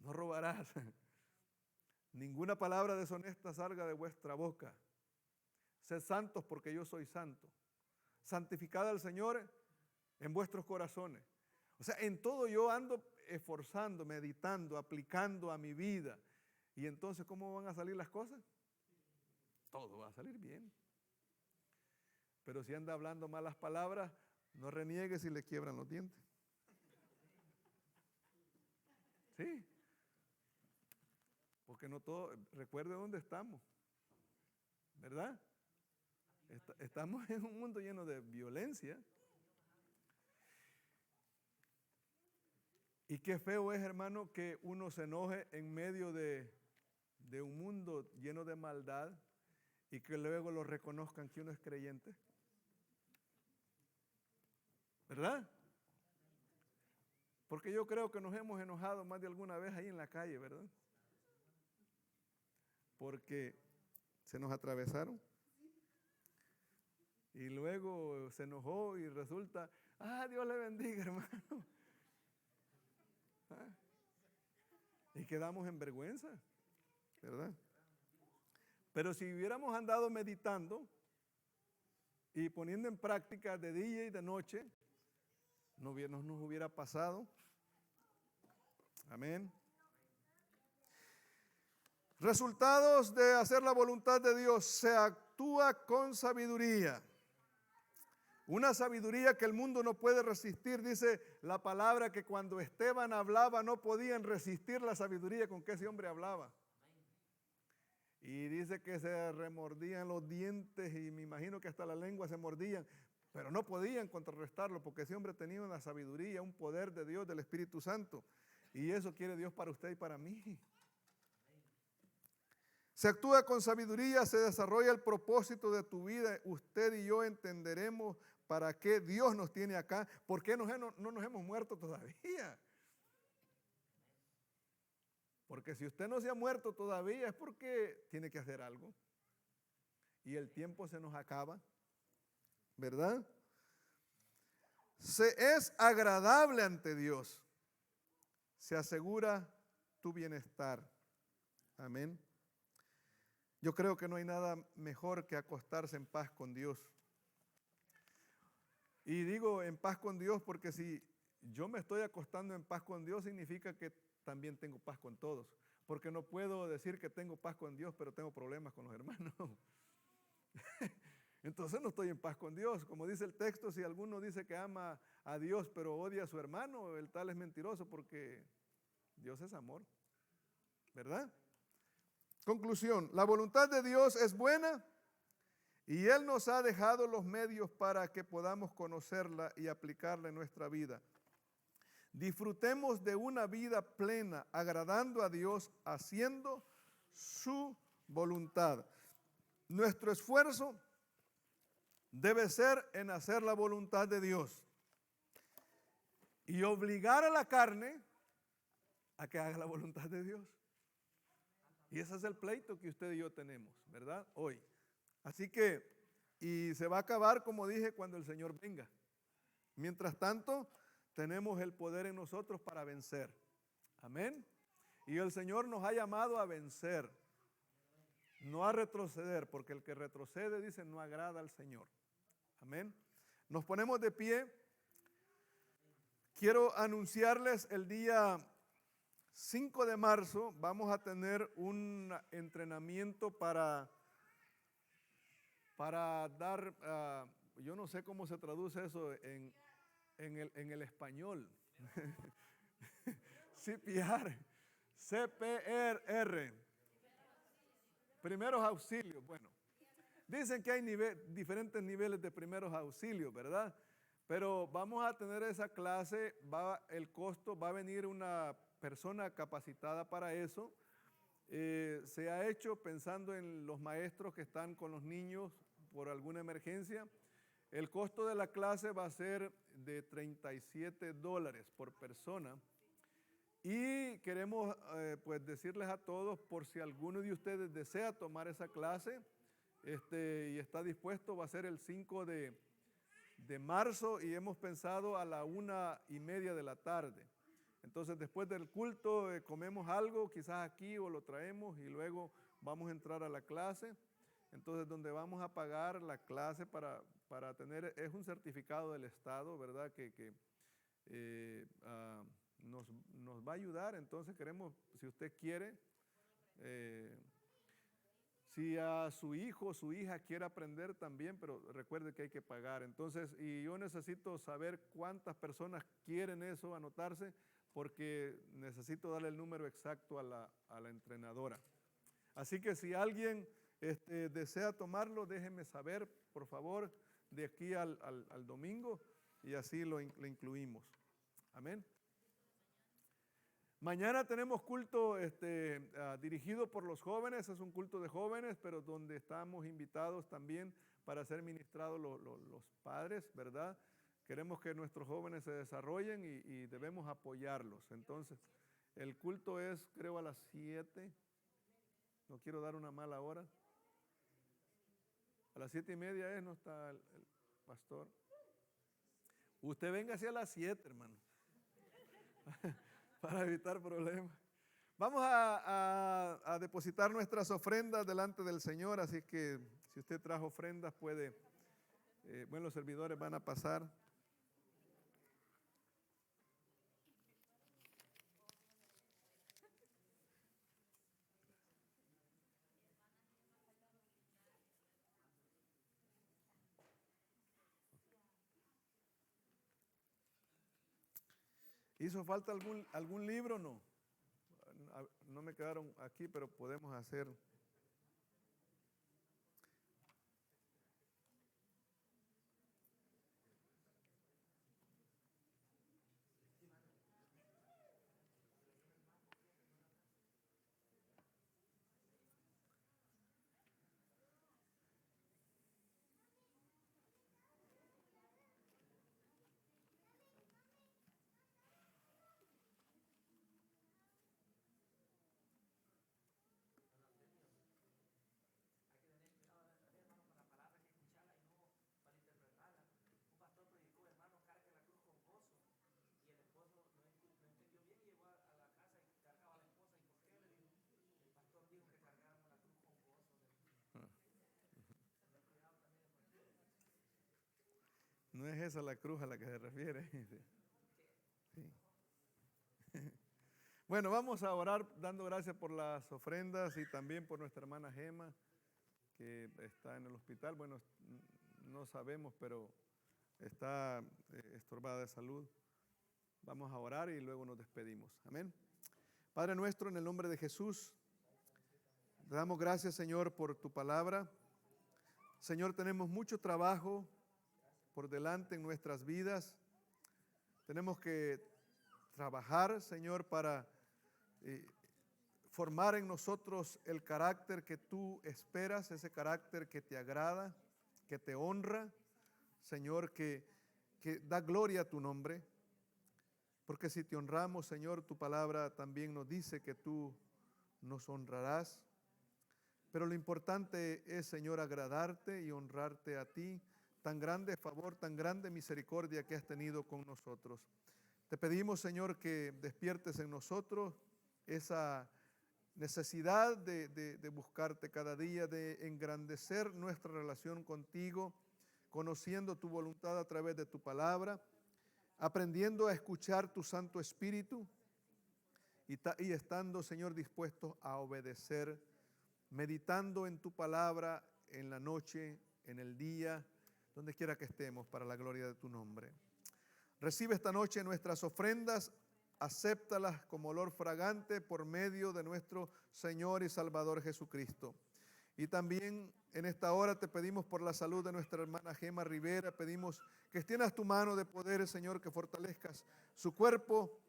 no robarás. Ninguna palabra deshonesta salga de vuestra boca. Sed santos porque yo soy santo. Santificad al Señor en vuestros corazones. O sea, en todo yo ando esforzando, meditando, aplicando a mi vida. Y entonces, ¿cómo van a salir las cosas? Todo va a salir bien. Pero si anda hablando malas palabras, no reniegue si le quiebran los dientes. Sí. Porque no todo, recuerde dónde estamos, ¿verdad? Estamos en un mundo lleno de violencia. Y qué feo es, hermano, que uno se enoje en medio de un mundo lleno de maldad y que luego lo reconozcan que uno es creyente. ¿Verdad? Porque yo creo que nos hemos enojado más de alguna vez ahí en la calle, ¿verdad? Porque se nos atravesaron. Y luego se enojó y resulta, Dios le bendiga, hermano. Y quedamos en vergüenza, ¿verdad? Pero si hubiéramos andado meditando y poniendo en práctica de día y de noche, no nos hubiera pasado. Amén. Resultados de hacer la voluntad de Dios. Se actúa con sabiduría. Una sabiduría que el mundo no puede resistir. Dice la palabra que cuando Esteban hablaba no podían resistir la sabiduría con que ese hombre hablaba. Y dice que se remordían los dientes y me imagino que hasta la lengua se mordían, pero no podían contrarrestarlo porque ese hombre tenía una sabiduría, un poder de Dios, del Espíritu Santo. Y eso quiere Dios para usted y para mí. Se actúa con sabiduría, se desarrolla el propósito de tu vida. Usted y yo entenderemos para qué Dios nos tiene acá, por qué no nos hemos muerto todavía. Porque si usted no se ha muerto todavía es porque tiene que hacer algo. y el tiempo se nos acaba, ¿verdad? Se es agradable ante Dios. Se asegura tu bienestar. Amén. Yo creo que no hay nada mejor que acostarse en paz con Dios. Y digo en paz con Dios porque si yo me estoy acostando en paz con Dios, significa que también tengo paz con todos. Porque no puedo decir que tengo paz con Dios, pero tengo problemas con los hermanos. Entonces no estoy en paz con Dios. Como dice el texto, si alguno dice que ama a Dios, pero odia a su hermano, el tal es mentiroso porque Dios es amor. ¿Verdad? Conclusión, la voluntad de Dios es buena y Él nos ha dejado los medios para que podamos conocerla y aplicarla en nuestra vida. Disfrutemos de una vida plena, agradando a Dios, haciendo su voluntad. Nuestro esfuerzo debe ser en hacer la voluntad de Dios y obligar a la carne a que haga la voluntad de Dios. Y ese es el pleito que usted y yo tenemos, ¿verdad? Hoy. Así que, y se va a acabar, como dije, cuando el Señor venga. Mientras tanto, tenemos el poder en nosotros para vencer. Amén. Y el Señor nos ha llamado a vencer, no a retroceder, porque el que retrocede, dice, no agrada al Señor. Amén. Nos ponemos de pie. Quiero anunciarles el día 5 de marzo vamos a tener un entrenamiento para dar, yo no sé cómo se traduce eso en el español. CPR, CPR, primeros auxilios. Bueno, dicen que hay diferentes niveles de primeros auxilios, ¿verdad? Pero vamos a tener esa clase, el costo, va a venir una persona capacitada para eso. Se ha hecho pensando en los maestros que están con los niños por alguna emergencia. El costo de la clase va a ser de $37 por persona. Y queremos pues decirles a todos, por si alguno de ustedes desea tomar esa clase y está dispuesto, va a ser el 5 de marzo y hemos pensado a la 1:30 de la tarde. Entonces después del culto comemos algo, quizás aquí o lo traemos y luego vamos a entrar a la clase. Entonces donde vamos a pagar la clase para tener, es un certificado del Estado, ¿verdad? Que nos va a ayudar. Entonces queremos, si usted quiere, si a su hijo o su hija quiere aprender también, pero recuerde que hay que pagar. Entonces, y yo necesito saber cuántas personas quieren eso, anotarse, porque necesito darle el número exacto a la entrenadora. Así que si alguien desea tomarlo, déjeme saber, por favor, de aquí al domingo, y así lo incluimos. Amén. Mañana tenemos culto dirigido por los jóvenes, es un culto de jóvenes, pero donde estamos invitados también para ser ministrados los padres, ¿verdad? Queremos que nuestros jóvenes se desarrollen y debemos apoyarlos. Entonces, el culto es, creo, a las 7. No quiero dar una mala hora. A las 7:30 no está el pastor. Usted venga hacia las 7, hermano. Para evitar problemas. Vamos a depositar nuestras ofrendas delante del Señor, así que si usted trajo ofrendas puede, los servidores van a pasar. ¿Hizo falta algún libro? No. No me quedaron aquí, pero podemos hacer. No es esa la cruz a la que se refiere. Sí. Bueno, vamos a orar dando gracias por las ofrendas y también por nuestra hermana Gema, que está en el hospital. Bueno, no sabemos, pero está estorbada de salud. Vamos a orar y luego nos despedimos. Amén. Padre nuestro, en el nombre de Jesús, te damos gracias, Señor, por tu palabra. Señor, tenemos mucho trabajo por delante en nuestras vidas. Tenemos que trabajar, Señor, para formar en nosotros el carácter que tú esperas, ese carácter que te agrada, que te honra, Señor, que da gloria a tu nombre. Porque si te honramos, Señor, tu palabra también nos dice que tú nos honrarás. Pero lo importante es, Señor, agradarte y honrarte a ti. Tan grande favor, tan grande misericordia que has tenido con nosotros. Te pedimos, Señor, que despiertes en nosotros esa necesidad de buscarte cada día, de engrandecer nuestra relación contigo, conociendo tu voluntad a través de tu palabra, aprendiendo a escuchar tu Santo Espíritu y estando, Señor, dispuestos a obedecer, meditando en tu palabra en la noche, en el día, donde quiera que estemos, para la gloria de tu nombre. Recibe esta noche nuestras ofrendas, acéptalas como olor fragante por medio de nuestro Señor y Salvador Jesucristo. Y también en esta hora te pedimos por la salud de nuestra hermana Gema Rivera, pedimos que extiendas tu mano de poder, Señor, que fortalezcas su cuerpo,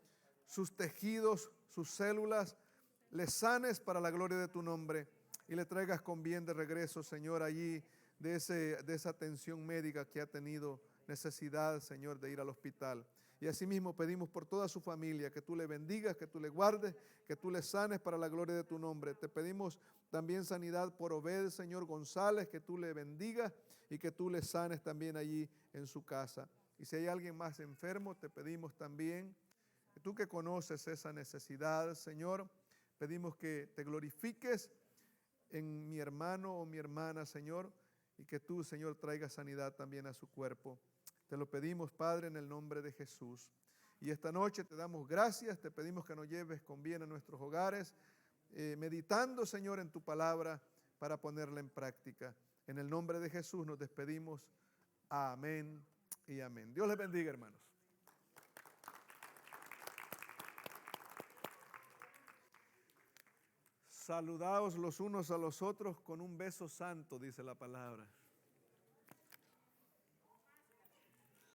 sus tejidos, sus células, le sanes para la gloria de tu nombre y le traigas con bien de regreso, Señor, allí de esa atención médica que ha tenido necesidad, Señor, de ir al hospital. Y asimismo pedimos por toda su familia, que tú le bendigas, que tú le guardes, que tú le sanes para la gloria de tu nombre. Te pedimos también sanidad por Obed, Señor González, que tú le bendigas y que tú le sanes también allí en su casa. Y si hay alguien más enfermo, te pedimos también, que tú que conoces esa necesidad, Señor, pedimos que te glorifiques en mi hermano o mi hermana, Señor, y que tú, Señor, traigas sanidad también a su cuerpo. Te lo pedimos, Padre, en el nombre de Jesús. Y esta noche te damos gracias, te pedimos que nos lleves con bien a nuestros hogares, meditando, Señor, en tu palabra para ponerla en práctica. En el nombre de Jesús nos despedimos. Amén y amén. Dios les bendiga, hermanos. Saludaos los unos a los otros con un beso santo, dice la palabra.